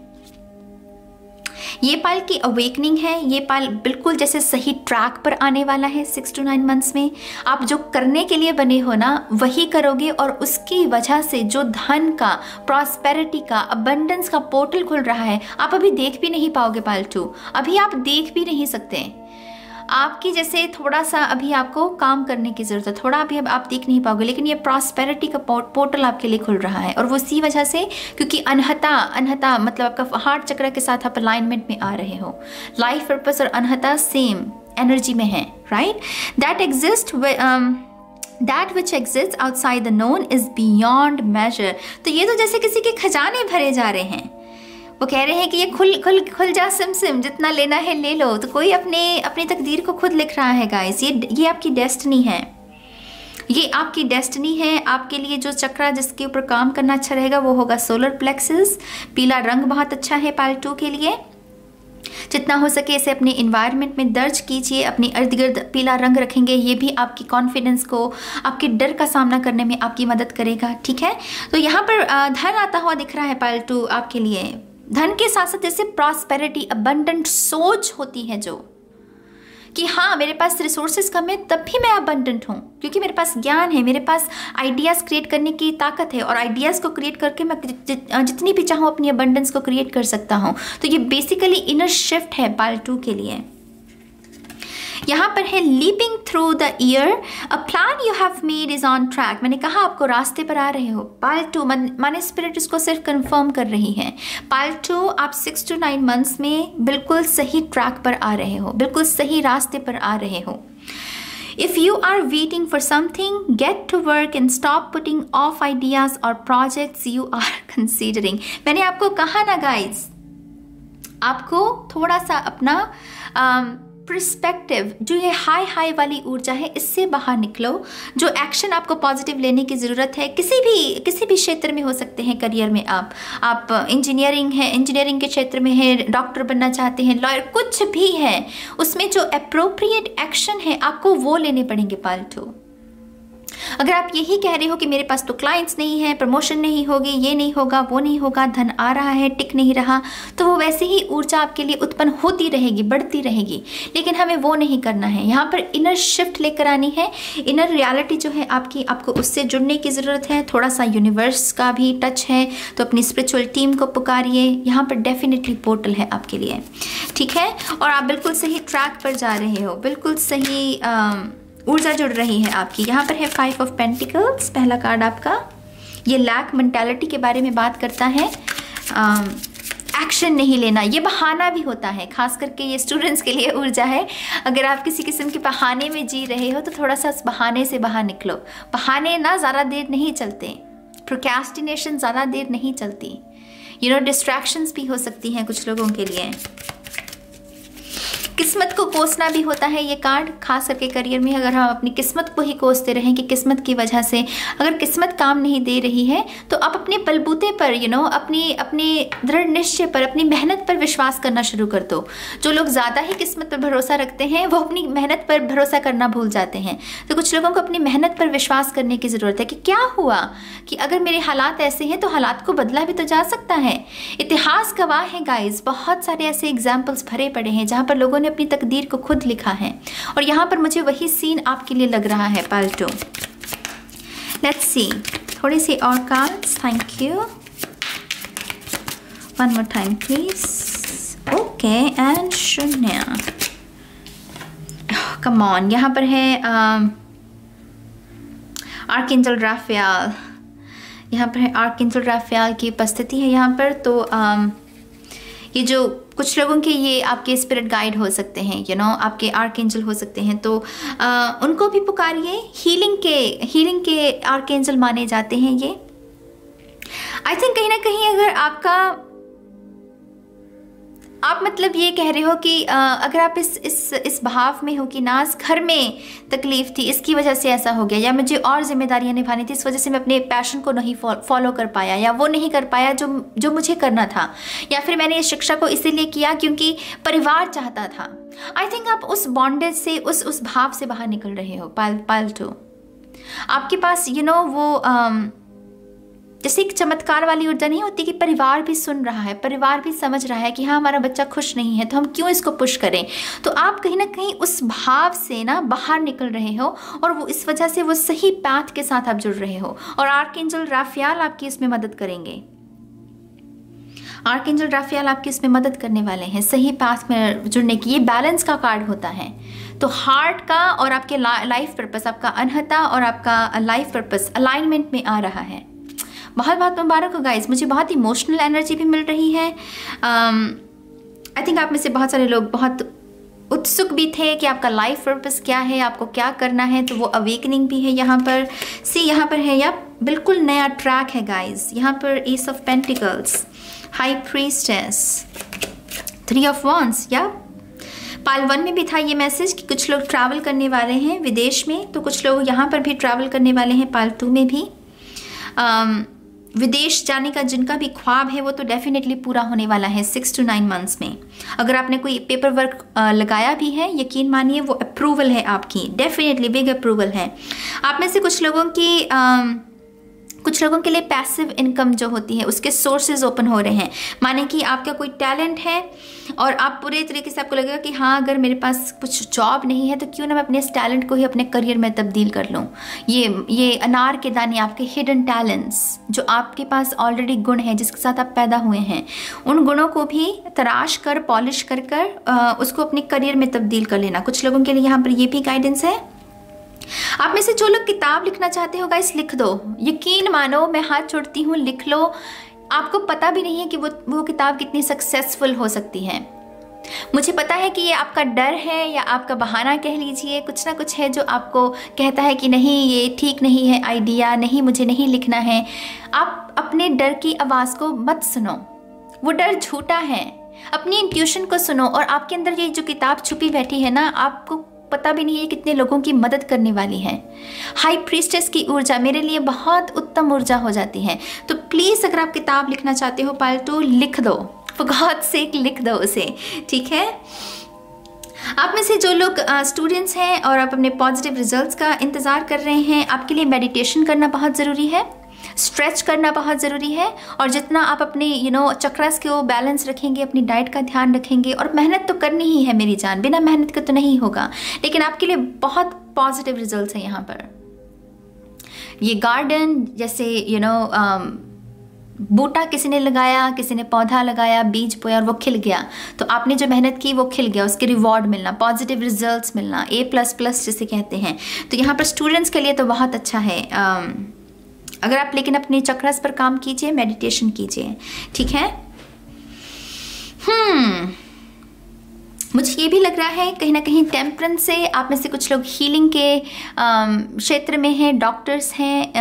ये पाल की अवेकनिंग है, ये पाल बिल्कुल जैसे सही ट्रैक पर आने वाला है 6 to 9 मंथ्स में। आप जो करने के लिए बने हो ना वही करोगे, और उसकी वजह से जो धन का, प्रॉस्पेरिटी का, अबंडेंस का पोर्टल खुल रहा है, आप अभी देख भी नहीं पाओगे पालतू, अभी आप देख भी नहीं सकते। आपकी जैसे थोड़ा सा अभी आपको काम करने की ज़रूरत है, थोड़ा अभी अब आप देख नहीं पाओगे, लेकिन ये प्रॉस्पेरिटी का पोर्टल आपके लिए खुल रहा है। और वो इसी वजह से क्योंकि अनहता मतलब आपका हार्ट चक्र के साथ आप अलाइनमेंट में आ रहे हो। लाइफ पर्पस और अनहता सेम एनर्जी में है, right. That which exist outside the known is beyond measure. तो ये तो जैसे किसी के खजाने भरे जा रहे हैं। वो कह रहे हैं कि ये खुल जा सिम, जितना लेना है ले लो। तो कोई अपनी तकदीर को खुद लिख रहा है गाइस। ये आपकी डेस्टिनी है, ये आपकी डेस्टिनी है। आपके लिए जो चक्र जिसके ऊपर काम करना अच्छा रहेगा वो होगा सोलर प्लेक्सस। पीला रंग बहुत अच्छा है पाल 2 के लिए। जितना हो सके इसे अपने इन्वायरमेंट में दर्ज कीजिए। अपने इर्द गिर्द पीला रंग रखेंगे, ये भी आपकी कॉन्फिडेंस को, आपके डर का सामना करने में आपकी मदद करेगा, ठीक है। तो यहाँ पर धन आता हुआ दिख रहा है पाल 2 आपके लिए। धन के साथ साथ जैसे प्रॉस्पेरिटी, अबंडेंट सोच होती है जो कि हाँ मेरे पास रिसोर्सेज कम है तब भी मैं अबंडेंट हूँ, क्योंकि मेरे पास ज्ञान है, मेरे पास आइडियाज़ क्रिएट करने की ताकत है, और आइडियाज़ को क्रिएट करके मैं जितनी भी चाहूँ अपनी अबंडेंस को क्रिएट कर सकता हूँ। तो ये बेसिकली इनर शिफ्ट है पाल 2 के लिए। यहाँ पर है leaping through the year, a plan you have made is on track. मैंने कहा आपको रास्ते पर आ रहे हो। पाल 2 माने स्पिरिट इसको सिर्फ कंफर्म कर रही है। पाल 2 आप 6 to 9 मंथ्स में बिल्कुल सही ट्रैक पर आ रहे हो, बिल्कुल सही रास्ते पर आ रहे हो। If you are waiting for something, get to work and stop putting off ideas or projects you are considering। मैंने आपको कहा ना गाइज, आपको थोड़ा सा अपना पर्सपेक्टिव, जो ये हाई वाली ऊर्जा है, इससे बाहर निकलो। जो एक्शन आपको पॉजिटिव लेने की ज़रूरत है, किसी भी क्षेत्र में हो सकते हैं। करियर में आप इंजीनियरिंग के क्षेत्र में है, डॉक्टर बनना चाहते हैं, लॉयर, कुछ भी है, उसमें जो अप्रोप्रिएट एक्शन है आपको वो लेने पड़ेंगे पाल 2। अगर आप यही कह रहे हो कि मेरे पास तो क्लाइंट्स नहीं है, प्रमोशन नहीं होगी, ये नहीं होगा, वो नहीं होगा, धन आ रहा है टिक नहीं रहा, तो वो वैसे ही ऊर्जा आपके लिए उत्पन्न होती रहेगी, बढ़ती रहेगी। लेकिन हमें वो नहीं करना है। यहाँ पर इनर शिफ्ट लेकर आनी है। इनर रियलिटी जो है आपको उससे जुड़ने की ज़रूरत है। थोड़ा सा यूनिवर्स का भी टच है, तो अपनी स्पिरिचुअल टीम को पुकारिए। यहाँ पर डेफिनेटली पोर्टल है आपके लिए, ठीक है। और आप बिल्कुल सही ट्रैक पर जा रहे हो, बिल्कुल सही ऊर्जा जुड़ रही है आपकी। यहाँ पर है 5 ऑफ पेंटिकल्स, पहला कार्ड आपका। ये लैक मेंटालिटी के बारे में बात करता है। एक्शन नहीं लेना, ये बहाना भी होता है, खास करके ये स्टूडेंट्स के लिए ऊर्जा है। अगर आप किसी किस्म के बहाने में जी रहे हो तो थोड़ा सा उस बहाने से बाहर निकलो। बहाने ना ज़्यादा देर नहीं चलते, प्रोक्रेस्टिनेशन ज़्यादा देर नहीं चलती। डिस्ट्रैक्शंस भी हो सकती हैं कुछ लोगों के लिए। किस्मत को कोसना भी होता है ये कार्ड, खास करके करियर में। अगर हम अपनी किस्मत को ही कोसते रहें कि किस्मत की वजह से अगर किस्मत काम नहीं दे रही है, तो आप अपने बलबूते पर अपने दृढ़ निश्चय पर, अपनी मेहनत पर विश्वास करना शुरू कर दो। जो लोग ज़्यादा ही किस्मत पर भरोसा रखते हैं वो अपनी मेहनत पर भरोसा करना भूल जाते हैं। तो कुछ लोगों को अपनी मेहनत पर विश्वास करने की ज़रूरत है कि क्या हुआ, कि अगर मेरे हालात ऐसे हैं तो हालात को बदला भी तो जा सकता है। इतिहास गवाह है गाइज, बहुत सारे ऐसे एग्जाम्पल्स भरे पड़े हैं जहाँ पर लोगों ने अपनी तकदीर को खुद लिखा है। और यहाँ पर मुझे वही सीन आपके लिए लग रहा है पाल 2। लेट्स सी थोड़ी सी और cards. Thank you. One more time please. Okay and शून्य। Come on. यहाँ पर है आर्कएंजल राफेल। यहाँ पर है आर्कएंजल राफेल की उपस्थिति है यहाँ पर। तो ये जो कुछ लोगों के ये आपके स्पिरिट गाइड हो सकते हैं, आपके आर्कएंजल हो सकते हैं, तो उनको भी पुकारिए। हीलिंग के आर्कएंजल माने जाते हैं ये। आई थिंक कहीं ना कहीं अगर आप मतलब ये कह रहे हो कि अगर आप इस भाव में हो कि नाज घर में तकलीफ थी, इसकी वजह से ऐसा हो गया, या मुझे और जिम्मेदारियां निभानी थी, इस वजह से मैं अपने पैशन को नहीं फॉलो कर पाया, या वो नहीं कर पाया जो मुझे करना था, या फिर मैंने इस शिक्षा को इसीलिए किया क्योंकि परिवार चाहता था। आई थिंक आप उस बॉन्डेज से, उस भाव से बाहर निकल रहे हो पाल 2। आपके पास वो जैसे एक चमत्कार वाली ऊर्जा नहीं होती कि परिवार भी सुन रहा है, परिवार भी समझ रहा है कि हाँ हमारा बच्चा खुश नहीं है तो हम क्यों इसको पुश करें। तो आप कहीं ना कहीं उस भाव से ना बाहर निकल रहे हो और वो इस वजह से वो सही पाथ के साथ आप जुड़ रहे हो। और आर्कएंजल राफेल आपकी इसमें मदद करेंगे। आर्कएंजल राफेल आपकी इसमें मदद करने वाले हैं सही पाथ में जुड़ने की। ये बैलेंस का कार्ड होता है। तो हार्ट का और आपके लाइफ पर्पस, आपका अनहता और आपका लाइफ पर्पस अलाइनमेंट में आ रहा है। बहुत बहुत मुबारक हो गाइस। मुझे बहुत इमोशनल एनर्जी भी मिल रही है। आई थिंक आप में से बहुत सारे लोग बहुत उत्सुक भी थे कि आपका लाइफ पर्पस क्या है, आपको क्या करना है। तो वो अवेकनिंग भी है यहाँ पर। यहाँ पर है या बिल्कुल नया ट्रैक है गाइस। यहाँ पर S of pentacles, high priestess, 3 of wands. या पाइल 1 में भी था ये मैसेज कि कुछ लोग ट्रैवल करने वाले हैं विदेश में, तो कुछ लोग यहाँ पर भी ट्रैवल करने वाले हैं। पाइल 2 में भी विदेश जाने का जिनका भी ख्वाब है वो तो डेफिनेटली पूरा होने वाला है 6 to 9 मंथ्स में। अगर आपने कोई पेपर वर्क लगाया भी है, यकीन मानिए वो अप्रूवल है आपकी, डेफिनेटली बिग अप्रूवल है। आप में से कुछ लोगों के लिए पैसिव इनकम जो होती है उसके सोर्सेज ओपन हो रहे हैं। माने कि आपका कोई टैलेंट है और आप पूरे तरीके से आपको लगेगा कि हाँ अगर मेरे पास कुछ जॉब नहीं है तो क्यों ना मैं अपने इस टैलेंट को ही अपने करियर में तब्दील कर लूँ। ये अनार के दाने, आपके हिडन टैलेंट्स जो आपके पास ऑलरेडी गुण है जिसके साथ आप पैदा हुए हैं, उन गुणों को भी तराश कर पॉलिश कर उसको अपने करियर में तब्दील कर लेना। कुछ लोगों के लिए यहाँ पर ये भी गाइडेंस है। आप में से जो लोग किताब लिखना चाहते हो गाइस, लिख दो। यकीन मानो, मैं हाथ जोड़ती हूँ, लिख लो। आपको पता भी नहीं है कि वो किताब कितनी सक्सेसफुल हो सकती है। मुझे पता है कि ये आपका डर है या आपका बहाना कह लीजिए, कुछ ना कुछ है जो आपको कहता है कि नहीं ये ठीक नहीं है आइडिया, नहीं मुझे नहीं लिखना है। आप अपने डर की आवाज़ को मत सुनो, वो डर झूठा है। अपनी इंट्यूशन को सुनो। और आपके अंदर ये जो किताब छुपी बैठी है ना, आपको पता भी नहीं है कितने लोगों की मदद करने वाली है। हाई प्रीस्टेस की ऊर्जा मेरे लिए बहुत उत्तम ऊर्जा हो जाती है। तो प्लीज़ अगर आप किताब लिखना चाहते हो पायल 2, लिख दो, फॉर गॉड सेक लिख दो उसे, ठीक है। आप में से जो लोग स्टूडेंट्स हैं और आप अपने पॉजिटिव रिजल्ट्स का इंतज़ार कर रहे हैं, आपके लिए मेडिटेशन करना बहुत ज़रूरी है, स्ट्रेच करना बहुत ज़रूरी है। और जितना आप अपने चक्रस को बैलेंस रखेंगे, अपनी डाइट का ध्यान रखेंगे, और मेहनत तो करनी ही है मेरी जान, बिना मेहनत के तो नहीं होगा। लेकिन आपके लिए बहुत पॉजिटिव रिजल्ट्स हैं यहाँ पर। ये गार्डन जैसे बूटा किसी ने लगाया, किसी ने पौधा लगाया, बीज बोया और वो खिल गया, तो आपने जो मेहनत की वो खिल गया, उसके रिवॉर्ड मिलना, पॉजिटिव रिजल्ट्स मिलना, A++ जिसे कहते हैं। तो यहाँ पर स्टूडेंट्स के लिए तो बहुत अच्छा है। अगर आप लेकिन अपने चक्रस पर काम कीजिए, मेडिटेशन कीजिए, ठीक है। मुझे ये भी लग रहा है कहीं ना कहीं टेम्परेंस से आप में से कुछ लोग हीलिंग के क्षेत्र में हैं, डॉक्टर्स हैं,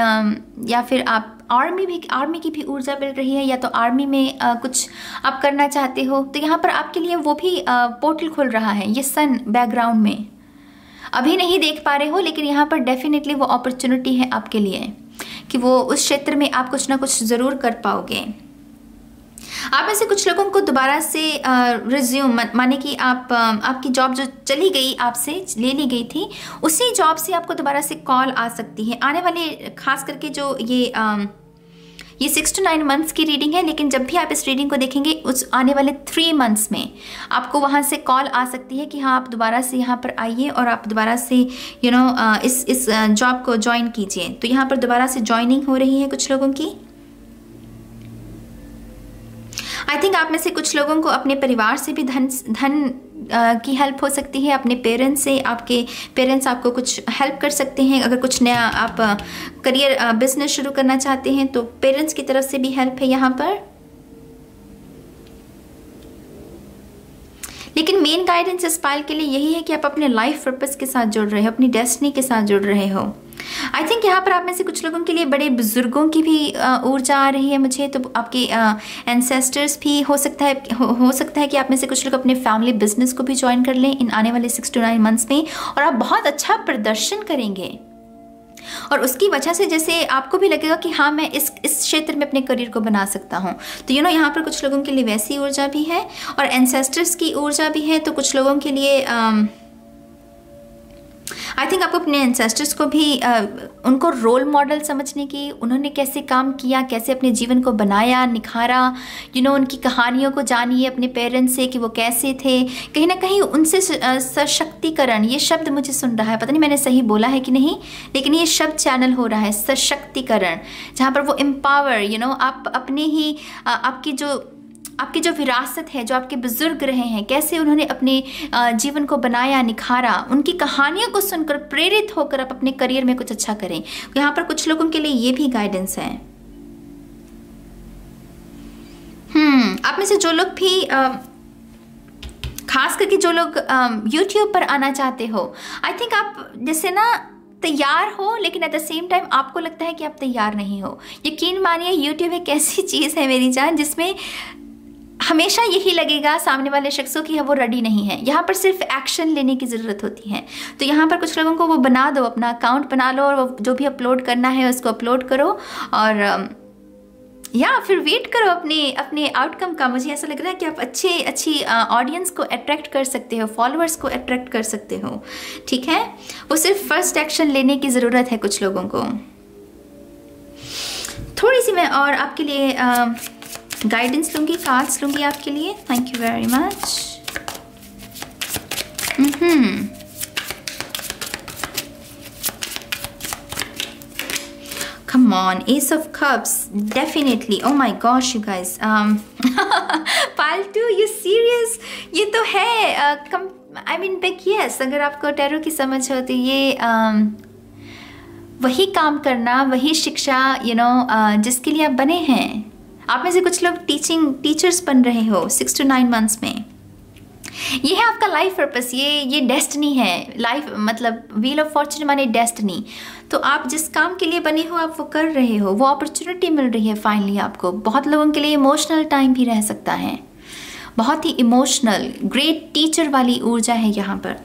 या फिर आप आर्मी की भी ऊर्जा मिल रही है, या तो आर्मी में कुछ आप करना चाहते हो। तो यहाँ पर आपके लिए वो भी पोर्टल खुल रहा है। ये सन बैकग्राउंड में अभी नहीं देख पा रहे हो, लेकिन यहाँ पर डेफिनेटली वो अपॉर्चुनिटी है आपके लिए कि वो उस क्षेत्र में आप कुछ ना कुछ ज़रूर कर पाओगे। आप में से कुछ लोगों को दोबारा से रिज्यूम, माने कि आपकी जॉब जो चली गई, आपसे ले ली गई थी, उसी जॉब से आपको दोबारा से कॉल आ सकती है। आने वाले खास करके जो ये 6 to 9 मंथ्स की रीडिंग है, लेकिन जब भी आप इस रीडिंग को देखेंगे उस आने वाले 3 मंथ्स में आपको वहाँ से कॉल आ सकती है कि हाँ आप दोबारा से यहाँ पर आइए और आप दोबारा से इस जॉब को ज्वाइन कीजिए। तो यहाँ पर दोबारा से ज्वाइनिंग हो रही है कुछ लोगों की। आई थिंक आप में से कुछ लोगों को अपने परिवार से भी धन की हेल्प हो सकती है, अपने पेरेंट्स से। आपके पेरेंट्स आपको कुछ हेल्प कर सकते हैं। अगर कुछ नया आप करियर बिजनेस शुरू करना चाहते हैं तो पेरेंट्स की तरफ से भी हेल्प है यहाँ पर। लेकिन मेन गाइडेंस इस पाइल के लिए यही है कि आप अपने लाइफ पर्पस के साथ जुड़ रहे हो, अपनी डेस्टिनी के साथ जुड़ रहे हो। आई थिंक यहाँ पर आप में से कुछ लोगों के लिए बड़े बुजुर्गों की भी ऊर्जा आ रही है मुझे। तो आपके एंसेस्टर्स भी हो सकता है कि आप में से कुछ लोग अपने फैमिली बिजनेस को भी ज्वाइन कर लें इन आने वाले 6 to 9 मंथ्स में, और आप बहुत अच्छा प्रदर्शन करेंगे। और उसकी वजह से जैसे आपको भी लगेगा कि हाँ मैं इस क्षेत्र में अपने करियर को बना सकता हूँ। तो यहाँ पर कुछ लोगों के लिए वैसी ऊर्जा भी है और एंसेस्टर्स की ऊर्जा भी है। तो कुछ लोगों के लिए आई थिंक आपको अपने एंसेस्टर्स को भी उनको रोल मॉडल समझने की, उन्होंने कैसे काम किया, कैसे अपने जीवन को बनाया, निखारा, उनकी कहानियों को जानिए अपने पेरेंट्स से कि वो कैसे थे। कहीं ना कहीं उनसे सशक्तिकरण, ये शब्द मुझे सुन रहा है, पता नहीं मैंने सही बोला है कि नहीं, लेकिन ये शब्द चैनल हो रहा है, सशक्तिकरण, जहाँ पर वो एम्पावर, आप अपने ही आपकी जो विरासत है, जो आपके बुजुर्ग रहे हैं, कैसे उन्होंने अपने जीवन को बनाया, निखारा, उनकी कहानियों को सुनकर प्रेरित होकर आप अपने करियर में कुछ अच्छा करें। यहाँ पर कुछ लोगों के लिए ये भी गाइडेंस है। आप में से जो लोग भी खास करके जो लोग YouTube पर आना चाहते हो, आई थिंक आप जैसे ना तैयार हो, लेकिन एट द सेम टाइम आपको लगता है कि आप तैयार नहीं हो। यकीन मानिए YouTube एक ऐसी चीज़ है मेरी जान, जिसमें हमेशा यही लगेगा सामने वाले शख्सों की वो रेडी नहीं है। यहाँ पर सिर्फ एक्शन लेने की ज़रूरत होती है। तो यहाँ पर कुछ लोगों को वो बना दो, अपना अकाउंट बना लो और वो जो भी अपलोड करना है उसको अपलोड करो, और या फिर वेट करो अपने आउटकम का। मुझे ऐसा लग रहा है कि आप अच्छी ऑडियंस को अट्रैक्ट कर सकते हो, फॉलोअर्स को अट्रैक्ट कर सकते हो, ठीक है। वो सिर्फ फर्स्ट एक्शन लेने की ज़रूरत है कुछ लोगों को। थोड़ी सी मैं और आपके लिए गाइडेंस लूँगी, कार्ड्स लूँगी आपके लिए। Thank you very much. Come on, Ace of Cups, definitely. Oh my gosh, you guys. पालतू, you serious? ये तो है I mean big yes। अगर आपको टैरो की समझ हो तो ये वही काम करना, वही शिक्षा जिसके लिए आप बने हैं। आप में से कुछ लोग टीचर्स बन रहे हो 6 to 9 months में। ये है आपका लाइफ पर्पस, ये डेस्टिनी है। लाइफ मतलब व्हील ऑफ फॉर्चून माने डेस्टिनी। तो आप जिस काम के लिए बने हो आप वो कर रहे हो, वो अपॉर्चुनिटी मिल रही है फाइनली आपको। बहुत लोगों के लिए इमोशनल टाइम भी रह सकता है, बहुत ही इमोशनल, ग्रेट टीचर वाली ऊर्जा है यहाँ पर।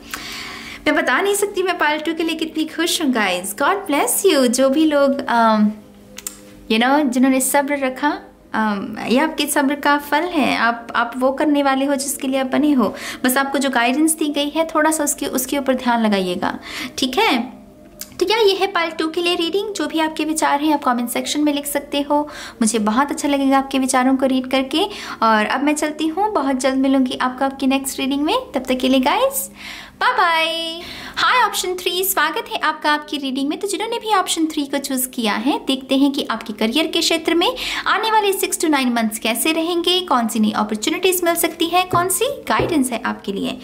मैं बता नहीं सकती मैं पार्ट 2 के लिए कितनी खुश हूँ गाइज। God bless you. जो भी लोग जिन्होंने सब्र रखा, ये आपके सब्र का फल है। आप वो करने वाले हो जिसके लिए आप बने हो। बस आपको जो गाइडेंस दी गई है थोड़ा सा उसके ऊपर ध्यान लगाइएगा, ठीक है। तो क्या ये है पार्ट 2 के लिए रीडिंग। जो भी आपके विचार हैं आप कमेंट सेक्शन में लिख सकते हो, मुझे बहुत अच्छा लगेगा आपके विचारों को रीड करके। और अब मैं चलती हूँ, बहुत जल्द मिलूंगी आपकी नेक्स्ट रीडिंग में। तब तक के लिए गाइस बाय बाय। हाय ऑप्शन 3, स्वागत है आपका आपकी रीडिंग में। तो जिन्होंने भी ऑप्शन 3 को चूज किया है, देखते हैं कि आपके करियर के क्षेत्र में आने वाले 6 to 9 months कैसे रहेंगे, कौन सी नई अपॉर्चुनिटीज मिल सकती है, कौन सी गाइडेंस है आपके लिए।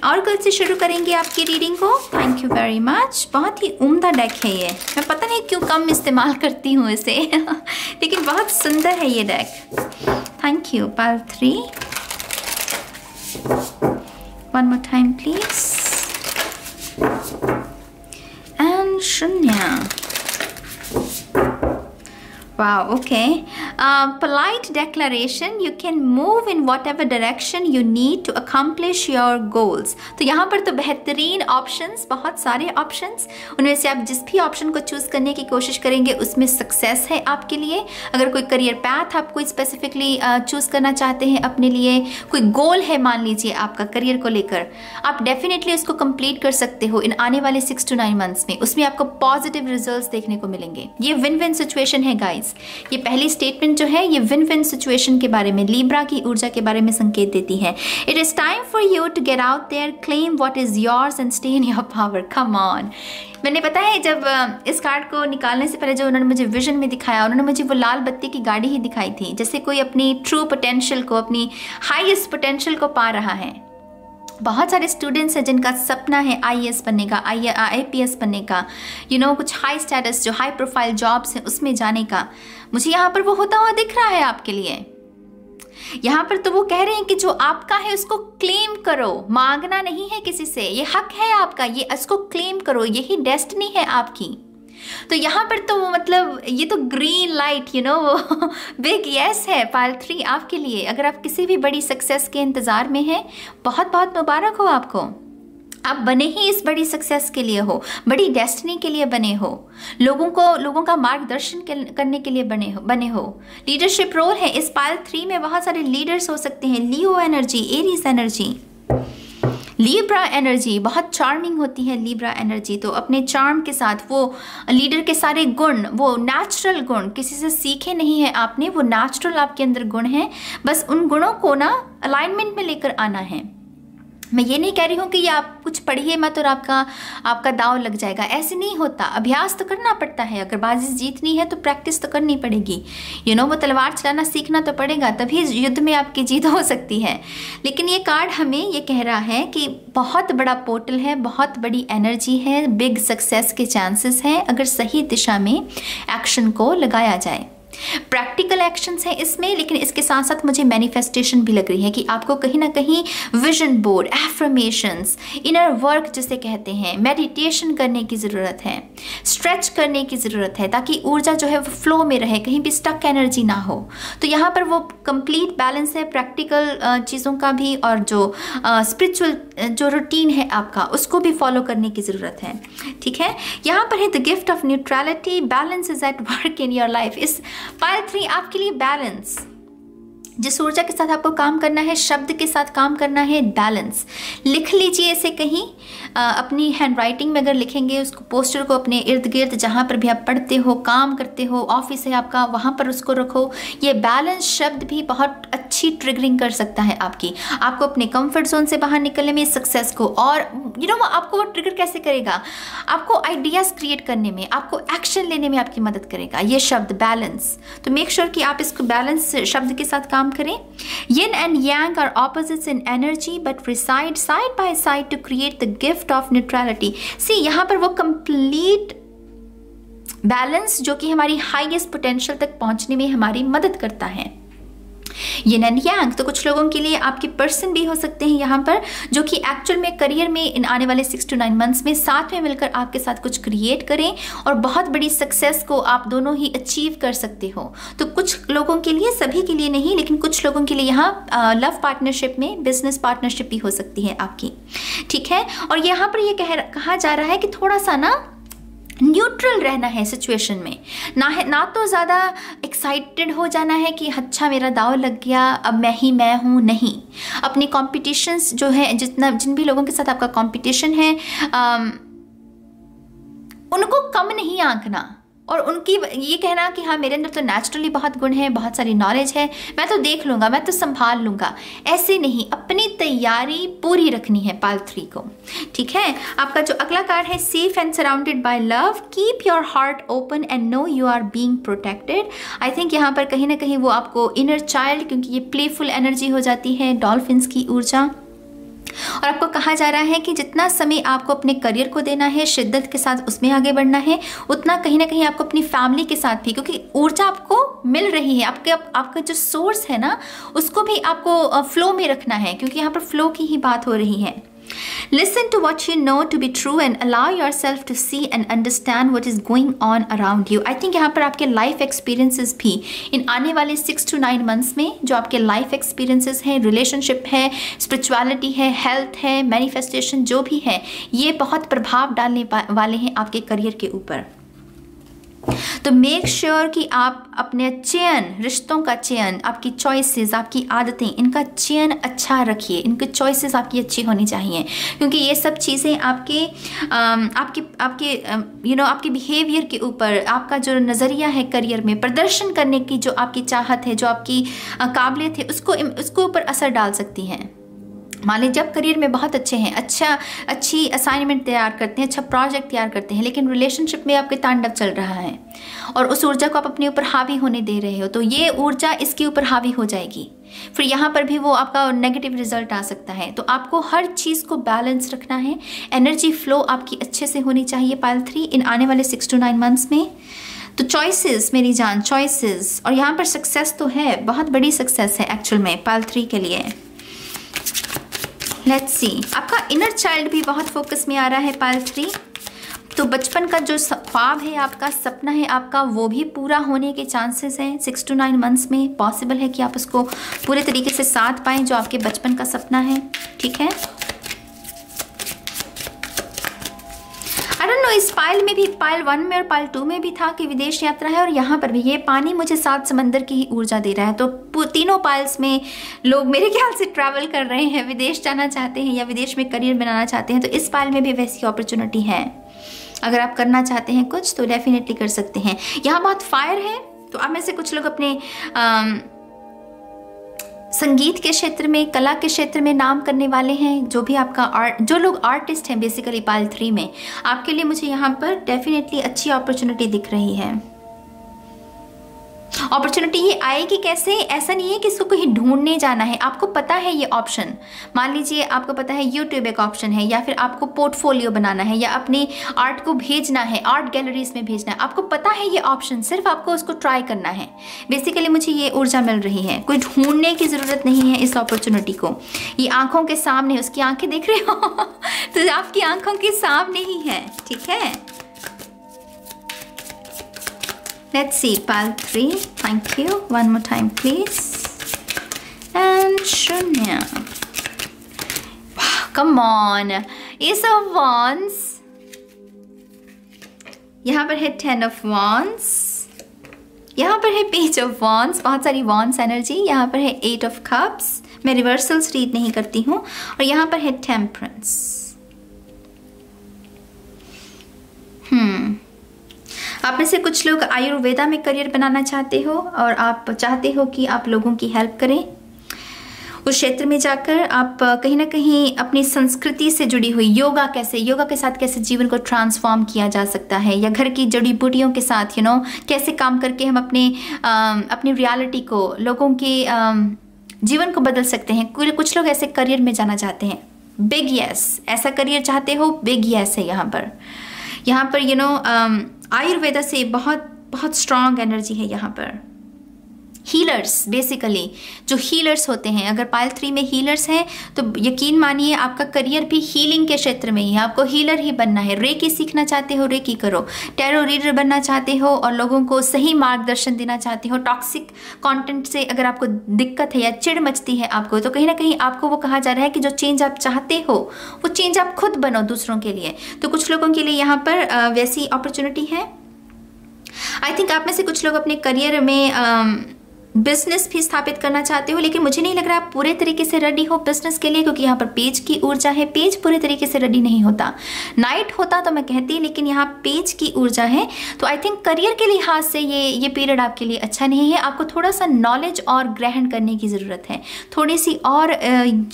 और कल से शुरू करेंगे आपकी रीडिंग को। Thank you very much. बहुत ही उम्दा डेक है ये, मैं पता नहीं क्यों कम इस्तेमाल करती हूँ इसे लेकिन बहुत सुंदर है ये deck. Thank you. Part 3, one more time please. And Shunya. Wow, okay. Polite declaration, you can move in whatever direction you need to accomplish your goals. तो यहाँ पर तो बेहतरीन ऑप्शंस, बहुत सारे ऑप्शंस, उनमें से आप जिस भी ऑप्शन को चूज करने की कोशिश करेंगे उसमें सक्सेस है आपके लिए। अगर कोई करियर पैथ आप कोई स्पेसिफिकली चूज करना चाहते हैं अपने लिए, कोई गोल है मान लीजिए आपका करियर को लेकर, आप डेफिनेटली उसको कंप्लीट कर सकते हो इन आने वाले 6 to 9 months में। उसमें आपको पॉजिटिव रिजल्ट्स देखने को मिलेंगे। ये विन विन सिचुएशन है गाइस। ये पहली स्टेटमेंट जो है ये विन विन सिचुएशन के बारे में, लिब्रा की ऊर्जा के बारे में संकेत देती है। It is time for you to get out there, claim what is yours and stay in your power. Come on. मैंने पता है जब इस कार्ड को निकालने से पहले जो उन्होंने मुझे विजन में दिखाया, उन्होंने मुझे वो लाल बत्ती की गाड़ी ही दिखाई थी, जैसे कोई अपनी ट्रू पोटेंशियल को, अपनी हाईएस्ट पोटेंशियल को पा रहा है। बहुत सारे स्टूडेंट्स हैं जिनका सपना है IAS बनने का, IPS बनने का, कुछ हाई स्टेटस जो हाई प्रोफाइल जॉब्स हैं उसमें जाने का। मुझे यहाँ पर वो होता हुआ दिख रहा है आपके लिए। यहाँ पर तो वो कह रहे हैं कि जो आपका है उसको क्लेम करो, मांगना नहीं है किसी से, ये हक है आपका, ये इसको क्लेम करो, यही डेस्टिनी है आपकी। तो यहाँ पर तो मतलब ये तो ग्रीन लाइट वो बिग यस है पार्ट 3 आपके लिए। अगर आप किसी भी बड़ी सक्सेस के इंतज़ार में हैं, बहुत बहुत मुबारक हो आपको। आप बने ही इस बड़ी सक्सेस के लिए हो, बड़ी डेस्टिनी के लिए बने हो, लोगों का मार्गदर्शन करने के लिए बने हो। लीडरशिप रोल है इस पार्ट 3 में। बहुत सारे लीडर्स हो सकते हैं, Leo energy, Aries energy, Libra energy बहुत चार्मिंग होती है। लिब्रा एनर्जी तो अपने चार्म के साथ वो लीडर के सारे गुण, वो नेचुरल गुण, किसी से सीखे नहीं है आपने, वो नेचुरल आपके अंदर गुण हैं, बस उन गुणों को ना अलाइनमेंट में लेकर आना है। मैं ये नहीं कह रही हूँ कि ये आप कुछ पढ़िए मत और आपका दाव लग जाएगा, ऐसे नहीं होता। अभ्यास तो करना पड़ता है, अगर बाजी जीतनी है तो प्रैक्टिस तो करनी पड़ेगी। वो तलवार चलाना सीखना तो पड़ेगा, तभी युद्ध में आपकी जीत हो सकती है। लेकिन ये कार्ड हमें ये कह रहा है कि बहुत बड़ा पोर्टल है, बहुत बड़ी एनर्जी है, बिग सक्सेस के चांसेस हैं अगर सही दिशा में एक्शन को लगाया जाए। प्रैक्टिकल एक्शंस है इसमें, लेकिन इसके साथ साथ मुझे मैनिफेस्टेशन भी लग रही है कि आपको कहीं ना कहीं vision board, affirmations, inner work जिसे कहते हैं, मेडिटेशन करने की ज़रूरत है, स्ट्रेच करने की ज़रूरत है, ताकि ऊर्जा जो है वो फ्लो में रहे, कहीं भी स्टक एनर्जी ना हो। तो यहाँ पर वो कंप्लीट बैलेंस है प्रैक्टिकल चीज़ों का भी, और जो स्पिरिचुअल जो रूटीन है आपका उसको भी फॉलो करने की ज़रूरत है। ठीक है, यहाँ पर है the gift of neutrality, balance is at work in your life. इस पाइल 3 आपके लिए बैलेंस, जिस ऊर्जा के साथ आपको काम करना है, शब्द के साथ काम करना है, बैलेंस। लिख लीजिए इसे कहीं अपनी हैंड राइटिंग में, अगर लिखेंगे उसको, पोस्टर को अपने इर्द गिर्द जहाँ पर भी आप पढ़ते हो, काम करते हो, ऑफिस है आपका, वहाँ पर उसको रखो। ये बैलेंस शब्द भी बहुत अच्छी ट्रिगरिंग कर सकता है आपको अपने कंफर्ट जोन से बाहर निकलने में, सक्सेस को, और आपको वो ट्रिगर कैसे करेगा, आपको आइडियाज़ क्रिएट करने में, आपको एक्शन लेने में आपकी मदद करेगा ये शब्द बैलेंस। तो मेक श्योर कि आप इसको बैलेंस शब्द के साथ काम करें। Yin and yang are opposites in energy but reside side by side to create the gift of neutrality. See, यहाँ पर वो complete बैलेंस जो कि हमारी हाईएस्ट पोटेंशियल तक पहुंचने में हमारी मदद करता है। Yin and yang तो कुछ लोगों के लिए आपके पर्सन भी हो सकते हैं यहाँ पर, जो कि एक्चुअल में करियर में इन आने वाले 6 to 9 मंथ्स में साथ में मिलकर आपके साथ कुछ क्रिएट करें और बहुत बड़ी सक्सेस को आप दोनों ही अचीव कर सकते हो। तो कुछ लोगों के लिए, सभी के लिए नहीं, लेकिन कुछ लोगों के लिए यहाँ लव पार्टनरशिप में बिजनेस पार्टनरशिप भी हो सकती है आपकी। ठीक है, और यहाँ पर ये कहा जा रहा है कि थोड़ा सा ना न्यूट्रल रहना है सिचुएशन में, ना तो ज़्यादा एक्साइटेड हो जाना है कि अच्छा मेरा दाव लग गया, अब मैं ही मैं हूँ, नहीं। अपनी कॉम्पिटिशन्स जो है, जिन भी लोगों के साथ आपका कॉम्पिटिशन है, उनको कम नहीं आंकना और उनकी ये कहना कि हाँ मेरे अंदर तो नेचुरली बहुत गुण है, बहुत सारी नॉलेज है, मैं तो देख लूँगा, मैं तो संभाल लूँगा, ऐसे नहीं। अपनी तैयारी पूरी रखनी है पाइल 3 को। ठीक है, आपका जो अगला कार्ड है, safe and surrounded by love, keep your heart open and know you are being protected. I think यहाँ पर कहीं ना कहीं वो आपको इनर चाइल्ड, क्योंकि ये प्लेफुल एनर्जी हो जाती है, डॉल्फिन्स की ऊर्जा, और आपको कहा जा रहा है कि जितना समय आपको अपने करियर को देना है, शिद्दत के साथ उसमें आगे बढ़ना है, उतना कहीं ना कहीं आपको अपनी फैमिली के साथ भी, क्योंकि ऊर्जा आपको मिल रही है, आपका जो सोर्स है ना, उसको भी आपको फ्लो में रखना है, क्योंकि यहाँ पर फ्लो की ही बात हो रही है। Listen to what you know to be true and allow yourself to see and understand what is going on around you. I think यहाँ पर आपके लाइफ एक्सपीरियंसेस भी इन आने वाले 6 to 9 मंथ्स में, जो आपके लाइफ एक्सपीरियंसेस हैं, रिलेशनशिप है, स्पिरिचुअलिटी है, हेल्थ है, मैनिफेस्टेशन जो भी है, ये बहुत प्रभाव डालने वाले हैं आपके करियर के ऊपर। तो मेक श्योर कि आप अपने चयन, रिश्तों का चयन, आपकी चॉइसेस, आपकी आदतें, इनका चयन अच्छा रखिए, इनकी चॉइसेस आपकी अच्छी होनी चाहिए, क्योंकि ये सब चीज़ें आपके बिहेवियर के ऊपर, आपका जो नज़रिया है करियर में प्रदर्शन करने की, जो आपकी चाहत है, जो आपकी काबिलियत है, उसको ऊपर असर डाल सकती हैं। मान लीजिए जब करियर में बहुत अच्छे हैं, अच्छी असाइनमेंट तैयार करते हैं, अच्छा प्रोजेक्ट तैयार करते हैं, लेकिन रिलेशनशिप में आपके तांडव चल रहा है और उस ऊर्जा को आप अपने ऊपर हावी होने दे रहे हो, तो ये ऊर्जा इसके ऊपर हावी हो जाएगी, फिर यहाँ पर भी वो आपका नेगेटिव रिजल्ट आ सकता है। तो आपको हर चीज़ को बैलेंस रखना है, एनर्जी फ्लो आपकी अच्छे से होनी चाहिए पाइल 3 इन आने वाले 6 to 9 मंथ्स में। तो चॉइसेस मेरी जान, चॉइसेस, और यहाँ पर सक्सेस तो है, बहुत बड़ी सक्सेस है एक्चुअल में पाइल 3 के लिए। लेट्स सी, आपका इनर चाइल्ड भी बहुत फोकस में आ रहा है पाइल 3। तो बचपन का जो ख्वाब है आपका, सपना है आपका, वो भी पूरा होने के चांसेस हैं 6 to 9 मंथ्स में। पॉसिबल है कि आप उसको पूरे तरीके से साथ पाएं जो आपके बचपन का सपना है। ठीक है, आई डोंट नो, इस पाइल में भी, पाइल 1 में और पाइल 2 में भी था कि विदेश यात्रा है, और यहाँ पर भी ये पानी मुझे 7 समंदर की ही ऊर्जा दे रहा है। तो तीनों पाइल्स में लोग मेरे ख्याल से ट्रैवल कर रहे हैं, विदेश जाना चाहते हैं या विदेश में करियर बनाना चाहते हैं। तो इस पाइल में भी वैसी अपॉर्चुनिटी है। अगर आप करना चाहते हैं कुछ तो डेफिनेटली कर सकते हैं। यहाँ बहुत फायर है, तो आप में से कुछ लोग अपने संगीत के क्षेत्र में, कला के क्षेत्र में नाम करने वाले हैं। जो भी आपका आर्ट, जो लोग आर्टिस्ट हैं बेसिकली पाइल 3 में, आपके लिए मुझे यहाँ पर डेफिनेटली अच्छी अपॉर्चुनिटी दिख रही है। अपॉर्चुनिटी ये आएगी कैसे, ऐसा नहीं है कि इसको कहीं ढूंढने जाना है। आपको पता है ये ऑप्शन, मान लीजिए आपको पता है यूट्यूब एक ऑप्शन है, या फिर आपको पोर्टफोलियो बनाना है, या अपने आर्ट को भेजना है, आर्ट गैलरीज में भेजना है, आपको पता है ये ऑप्शन, सिर्फ आपको उसको ट्राई करना है। बेसिकली मुझे ये ऊर्जा मिल रही है, कोई ढूंढने की ज़रूरत नहीं है इस अपॉर्चुनिटी को। ये आंखों के सामने, उसकी आंखें देख रहे हो तो आपकी आंखों के सामने ही है, ठीक है। Let's see, pile 3. Thank you. One more time, please. And Shunya. Wow, come on. Ace of Wands. यहाँ पर है 10 of Wands. यहाँ पर है Page of Wands. बहुत सारी Wands एनर्जी। यहाँ पर है 8 of Cups. मैं रिवर्सल्स रीड नहीं करती हूँ। और यहाँ पर है Temperance. आप में से कुछ लोग आयुर्वेदा में करियर बनाना चाहते हो, और आप चाहते हो कि आप लोगों की हेल्प करें। उस क्षेत्र में जाकर आप कहीं ना कहीं अपनी संस्कृति से जुड़ी हुई योगा के साथ कैसे जीवन को ट्रांसफॉर्म किया जा सकता है, या घर की जड़ी बूटियों के साथ कैसे काम करके हम अपनी रियलिटी को, लोगों के जीवन को बदल सकते हैं। कुछ लोग ऐसे करियर में जाना चाहते हैं। बिग यस, ऐसा करियर चाहते हो, बिग यस है यहाँ पर आयुर्वेदा से बहुत स्ट्रॉन्ग एनर्जी है यहाँ पर। हीलर्स, बेसिकली जो हीलर्स होते हैं, अगर पाइल 3 में हीलर्स हैं तो यकीन मानिए आपका करियर भी हीलिंग के क्षेत्र में ही है। आपको हीलर ही बनना है। रेकी सीखना चाहते हो, रेकी करो। टैरो रीडर बनना चाहते हो और लोगों को सही मार्गदर्शन देना चाहते हो। टॉक्सिक कंटेंट से अगर आपको दिक्कत है या चिढ़ मचती है आपको, तो कहीं ना कहीं आपको वो कहा जा रहा है कि जो चेंज आप चाहते हो वो चेंज आप खुद बनो दूसरों के लिए। तो कुछ लोगों के लिए यहाँ पर वैसी अपॉर्चुनिटी है। आई थिंक आप में से कुछ लोग अपने करियर में बिजनेस भी स्थापित करना चाहते हो, लेकिन मुझे नहीं लग रहा आप पूरे तरीके से रेडी हो बिजनेस के लिए, क्योंकि यहाँ पर पेज की ऊर्जा है। पेज पूरे तरीके से रेडी नहीं होता। नाइट होता तो मैं कहती, लेकिन यहाँ पेज की ऊर्जा है। तो आई थिंक करियर के लिहाज से ये पीरियड आपके लिए अच्छा नहीं है। आपको थोड़ा सा नॉलेज और ग्रहण करने की ज़रूरत है, थोड़ी सी और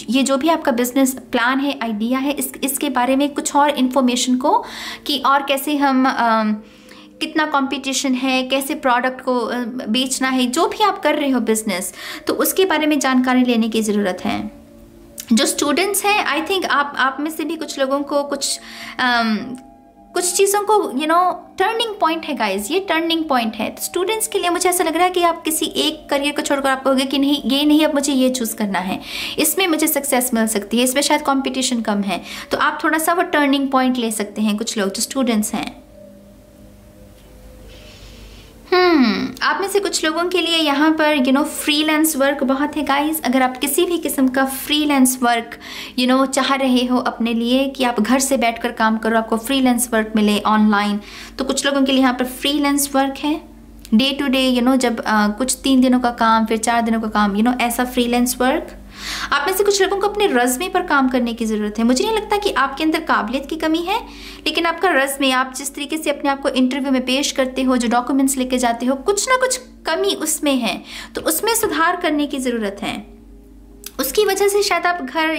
ये जो भी आपका बिजनेस प्लान है, आइडिया है, इसके बारे में कुछ और इन्फॉर्मेशन को, कि और कैसे हम कितना कंपटीशन है, कैसे प्रोडक्ट को बेचना है, जो भी आप कर रहे हो बिजनेस, तो उसके बारे में जानकारी लेने की ज़रूरत है। जो स्टूडेंट्स हैं, आई थिंक आप में से भी कुछ लोगों को कुछ चीज़ों को टर्निंग पॉइंट है गाइज, ये टर्निंग पॉइंट है। तो स्टूडेंट्स के लिए मुझे ऐसा लग रहा है कि आप किसी एक करियर को छोड़कर आप कहोगे कि नहीं, ये नहीं, अब मुझे ये चूज़ करना है, इसमें मुझे सक्सेस मिल सकती है, इसमें शायद कंपटीशन कम है। तो आप थोड़ा सा वो टर्निंग पॉइंट ले सकते हैं, कुछ लोग जो स्टूडेंट्स हैं। आप में से कुछ लोगों के लिए यहाँ पर फ्रीलांस वर्क बहुत है गाइस। अगर आप किसी भी किस्म का फ्रीलांस वर्क चाह रहे हो अपने लिए, कि आप घर से बैठकर काम करो, आपको फ्रीलांस वर्क मिले ऑनलाइन, तो कुछ लोगों के लिए यहाँ पर फ्रीलांस वर्क है। डे टू डे जब कुछ 3 दिनों का काम, फिर 4 दिनों का काम, ऐसा फ्रीलांस वर्क। आप में से कुछ लोगों को अपने रज़्मे पर काम करने की ज़रूरत है। मुझे नहीं लगता कि आपके अंदर काबिलियत की कमी है, लेकिन आपका रज़्मे, आप जिस तरीके से अपने आप को इंटरव्यू में पेश करते हो, जो डॉक्यूमेंट्स लेके जाते हो, कुछ ना कुछ कमी उसमें है, तो उसमें सुधार करने की ज़रूरत है। उसकी वजह से शायद आप घर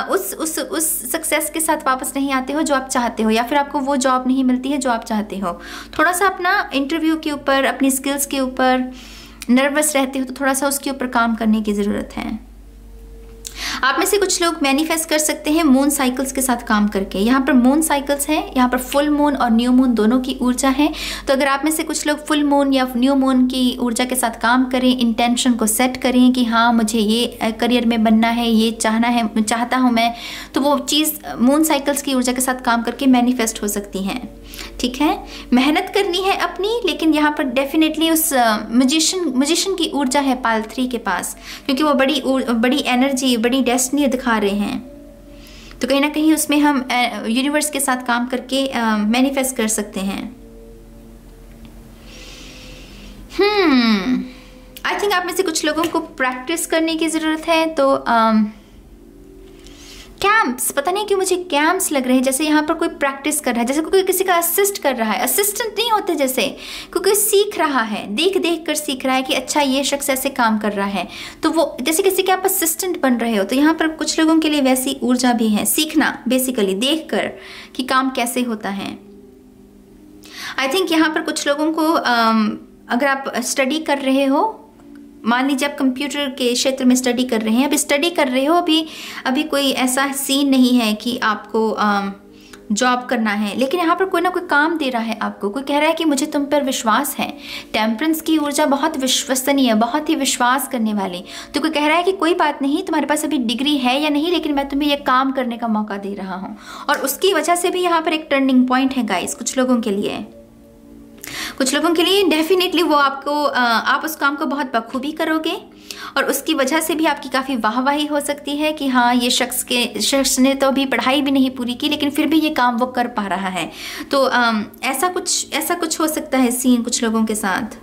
उस सक्सेस के साथ वापस नहीं आते हो जो आप चाहते हो, या फिर आपको वो जॉब नहीं मिलती है जो आप चाहते हो। थोड़ा सा अपना इंटरव्यू के ऊपर, अपनी स्किल्स के ऊपर नर्वस रहते हो, तो थोड़ा सा उसके ऊपर काम करने की ज़रूरत है। आप में से कुछ लोग मैनिफेस्ट कर सकते हैं मून साइकिल्स के साथ काम करके। यहाँ पर मून साइकिल्स है, यहाँ पर फुल मून और न्यू मून दोनों की ऊर्जा है। तो अगर आप में से कुछ लोग फुल मून या न्यू मून की ऊर्जा के साथ काम करें, इंटेंशन को सेट करें कि हाँ मुझे ये करियर में बनना है, ये चाहता हूँ मैं, तो वो चीज़ मून साइकिल्स की ऊर्जा के साथ काम करके मैनिफेस्ट हो सकती हैं। ठीक है, मेहनत करनी है अपनी, लेकिन यहाँ पर डेफिनेटली उस मजिशियन की ऊर्जा है पाइल 3 के पास, क्योंकि वो बड़ी एनर्जी, बड़ी डेस्टिनी दिखा रहे हैं। तो कहीं ना कहीं उसमें हम यूनिवर्स के साथ काम करके मैनिफेस्ट कर सकते हैं। आई थिंक आप में से कुछ लोगों को प्रैक्टिस करने की ज़रूरत है। तो कैंप्स, पता नहीं क्यों मुझे कैंप्स लग रहे हैं, जैसे यहाँ पर कोई प्रैक्टिस कर रहा है, जैसे कोई किसी का असिस्ट कर रहा है। असिस्टेंट नहीं होते, जैसे कोई सीख रहा है, देख देख कर सीख रहा है कि अच्छा ये शख्स ऐसे काम कर रहा है, तो वो जैसे किसी के आप असिस्टेंट बन रहे हो। तो यहाँ पर कुछ लोगों के लिए वैसी ऊर्जा भी है, सीखना बेसिकली देख कर कि काम कैसे होता है। आई थिंक यहाँ पर कुछ लोगों को अगर आप स्टडी कर रहे हो, मान लीजिए आप कंप्यूटर के क्षेत्र में स्टडी कर रहे हैं, अभी स्टडी कर रहे हो, अभी कोई ऐसा सीन नहीं है कि आपको जॉब करना है, लेकिन यहाँ पर कोई ना कोई काम दे रहा है आपको, कोई कह रहा है कि मुझे तुम पर विश्वास है। टेम्परेंस की ऊर्जा बहुत विश्वसनीय, बहुत ही विश्वास करने वाली। तो कोई कह रहा है कि कोई बात नहीं, तुम्हारे पास अभी डिग्री है या नहीं, लेकिन मैं तुम्हें ये काम करने का मौका दे रहा हूँ। और उसकी वजह से भी यहाँ पर एक टर्निंग पॉइंट है गाइस, कुछ लोगों के लिए। कुछ लोगों के लिए डेफिनेटली वो आपको आप उस काम को बहुत बखूबी करोगे, और उसकी वजह से भी आपकी काफ़ी वाहवाही हो सकती है कि हाँ ये शख्स ने तो अभी पढ़ाई भी नहीं पूरी की, लेकिन फिर भी ये काम वो कर पा रहा है। तो ऐसा कुछ हो सकता है सीन कुछ लोगों के साथ।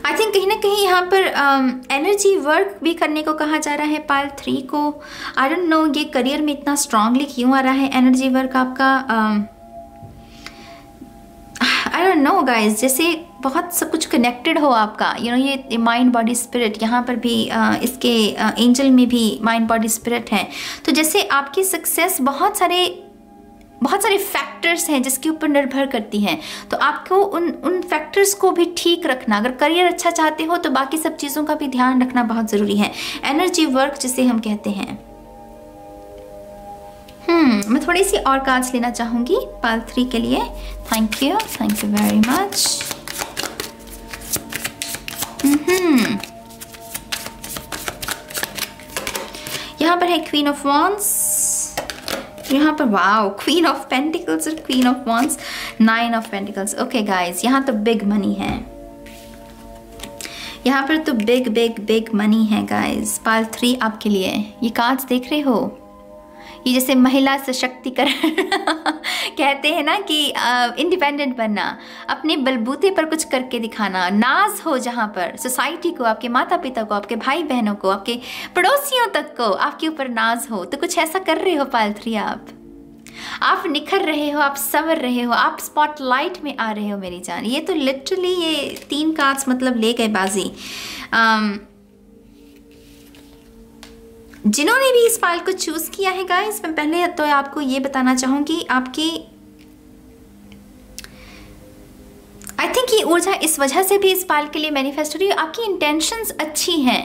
आई थिंक कहीं ना कहीं यहाँ पर एनर्जी वर्क भी करने को कहा जा रहा है पाल 3 को। आई डोंट नो ये करियर में इतना स्ट्रांगली क्यों आ रहा है एनर्जी वर्क आपका। आई डोंट नो गाइज, जैसे बहुत सब कुछ कनेक्टेड हो आपका, ये माइंड बॉडी स्पिरिट, यहाँ पर भी इसके एंजल में भी माइंड बॉडी स्पिरिट है। तो जैसे आपकी सक्सेस बहुत सारे फैक्टर्स हैं जिसके ऊपर निर्भर करती हैं, तो आपको उन फैक्टर्स को भी ठीक रखना। अगर करियर अच्छा चाहते हो तो बाकी सब चीज़ों का भी ध्यान रखना बहुत ज़रूरी है। एनर्जी वर्क जिसे हम कहते हैं। मैं थोड़ी सी और कार्ड्स लेना चाहूँगी पाल 3 के लिए। Thank you very much. यहाँ पर है क्वीन ऑफ वॉन्ड्स, यहाँ पर वाओ क्वीन ऑफ पेंटिकल्स और queen of wands, 9 of pentacles. Okay guys, यहाँ तो बिग मनी है, यहाँ पर तो बिग मनी है गाइज। पाल 3 आपके लिए ये कार्ड्स देख रहे हो, ये जैसे महिला सशक्तिकरण कहते हैं ना कि इंडिपेंडेंट बनना, अपने बलबूते पर कुछ करके दिखाना, नाज हो जहाँ पर सोसाइटी को, आपके माता पिता को, आपके भाई बहनों को, आपके पड़ोसियों तक को आपके ऊपर नाज हो। तो कुछ ऐसा कर रहे हो पाल 3 आप निखर रहे हो, आप संवर रहे हो, आप स्पॉटलाइट में आ रहे हो मेरी जान। ये तो लिटरली ये 3 कार्ड्स मतलब ले गए बाजी। जिन्होंने भी इस पाल को चूज किया है गाइस, मैं पहले तो आपको ये बताना चाहूंगी, आपकी आई थिंक ये ऊर्जा इस वजह से भी इस पाल के लिए मैनिफेस्ट हो रही है, आपकी इंटेंशंस अच्छी हैं।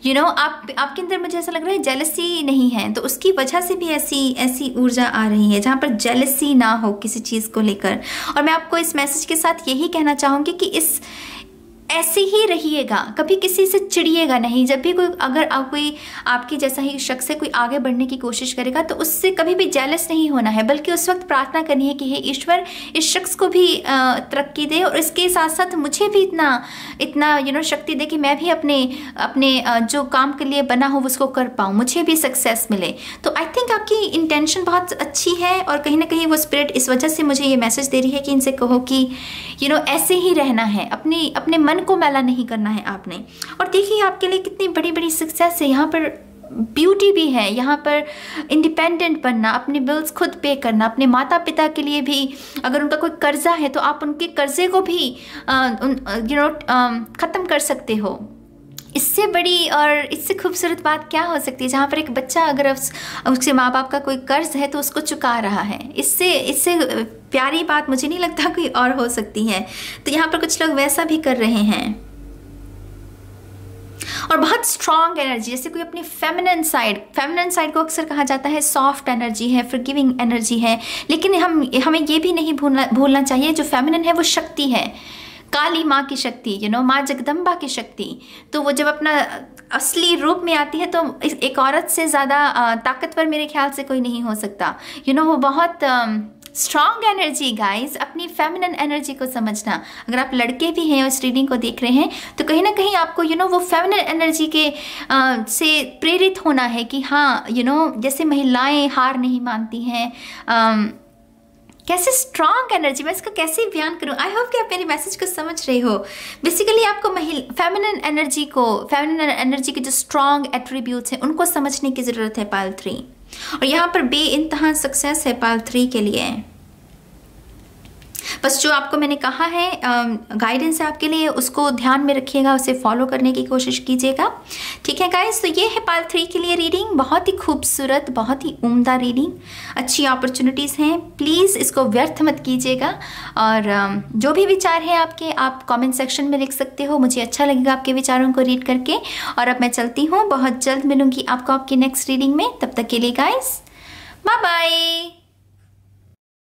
आपके अंदर मुझे ऐसा लग रहा है जेलसी नहीं है, तो उसकी वजह से भी ऐसी ऊर्जा आ रही है जहाँ पर जेलसी ना हो किसी चीज़ को लेकर। और मैं आपको इस मैसेज के साथ यही कहना चाहूँगी कि ऐसे ही रहिएगा, कभी किसी से चिढ़िएगा नहीं। जब भी कोई आपके जैसा ही शख्स से कोई आगे बढ़ने की कोशिश करेगा तो उससे कभी भी जेलस नहीं होना है, बल्कि उस वक्त प्रार्थना करनी है कि हे ईश्वर इस शख्स को भी तरक्की दे, और इसके साथ साथ मुझे भी इतना शक्ति दे कि मैं भी अपने जो काम के लिए बना हूँ उसको कर पाऊँ, मुझे भी सक्सेस मिले। तो आई थिंक आपकी इंटेंशन बहुत अच्छी है, और कहीं ना कहीं वो स्पिरिट इस वजह से मुझे ये मैसेज दे रही है कि इनसे कहो कि ऐसे ही रहना है, अपने मन को मैला नहीं करना है आपने। और देखिए आपके लिए कितनी बड़ी बड़ी सक्सेस है, यहाँ पर ब्यूटी भी है, यहाँ पर इंडिपेंडेंट बनना, अपने बिल्स खुद पे करना, अपने माता पिता के लिए भी अगर उनका कोई कर्जा है तो आप उनके कर्जे को भी ख़त्म कर सकते हो। इससे बड़ी और इससे खूबसूरत बात क्या हो सकती है, जहाँ पर एक बच्चा अगर उसके माँ बाप का कोई कर्ज है तो उसको चुका रहा है। इससे प्यारी बात मुझे नहीं लगता कोई और हो सकती है। तो यहाँ पर कुछ लोग वैसा भी कर रहे हैं। और बहुत स्ट्रॉन्ग एनर्जी, जैसे कोई अपनी फेमिनिन साइड को अक्सर कहा जाता है सॉफ्ट एनर्जी है, फॉरगिविंग एनर्जी है, लेकिन हमें ये भी नहीं भूलना चाहिए जो फेमिनिन है वो शक्ति है, काली माँ की शक्ति, माँ जगदम्बा की शक्ति। तो वो जब अपना असली रूप में आती है तो एक औरत से ज़्यादा ताकतवर मेरे ख्याल से कोई नहीं हो सकता। वो बहुत स्ट्रॉन्ग एनर्जी गाइस, अपनी फेमिनिन एनर्जी को समझना। अगर आप लड़के भी हैं और इस रीडिंग को देख रहे हैं तो कहीं ना कहीं आपको वो फेमिनिन एनर्जी के से प्रेरित होना है कि हाँ जैसे महिलाएं हार नहीं मानती हैं। कैसे स्ट्रॉन्ग एनर्जी, मैं इसका कैसे बयान करूं। आई होप कि आप मेरी मैसेज को समझ रहे हो। बेसिकली आपको फेमिनिन एनर्जी के जो स्ट्रॉन्ग एट्रीब्यूट्स हैं उनको समझने की ज़रूरत है पाइल 3। और यहाँ पर बेइंतहा सक्सेस है पाइल 3 के लिए। बस जो आपको मैंने कहा है गाइडेंस है आपके लिए, उसको ध्यान में रखिएगा, उसे फॉलो करने की कोशिश कीजिएगा। ठीक है गाइस, तो ये है पाइल 3 के लिए रीडिंग। बहुत ही खूबसूरत, बहुत ही उम्दा रीडिंग, अच्छी अपॉर्चुनिटीज़ हैं। प्लीज़ इसको व्यर्थ मत कीजिएगा। और जो भी विचार हैं आपके, आप कमेंट सेक्शन में लिख सकते हो। मुझे अच्छा लगेगा आपके विचारों को रीड करके। और अब मैं चलती हूँ, बहुत जल्द मिलूंगी आपको आपकी नेक्स्ट रीडिंग में। तब तक के लिए गाइस, बाय बाय।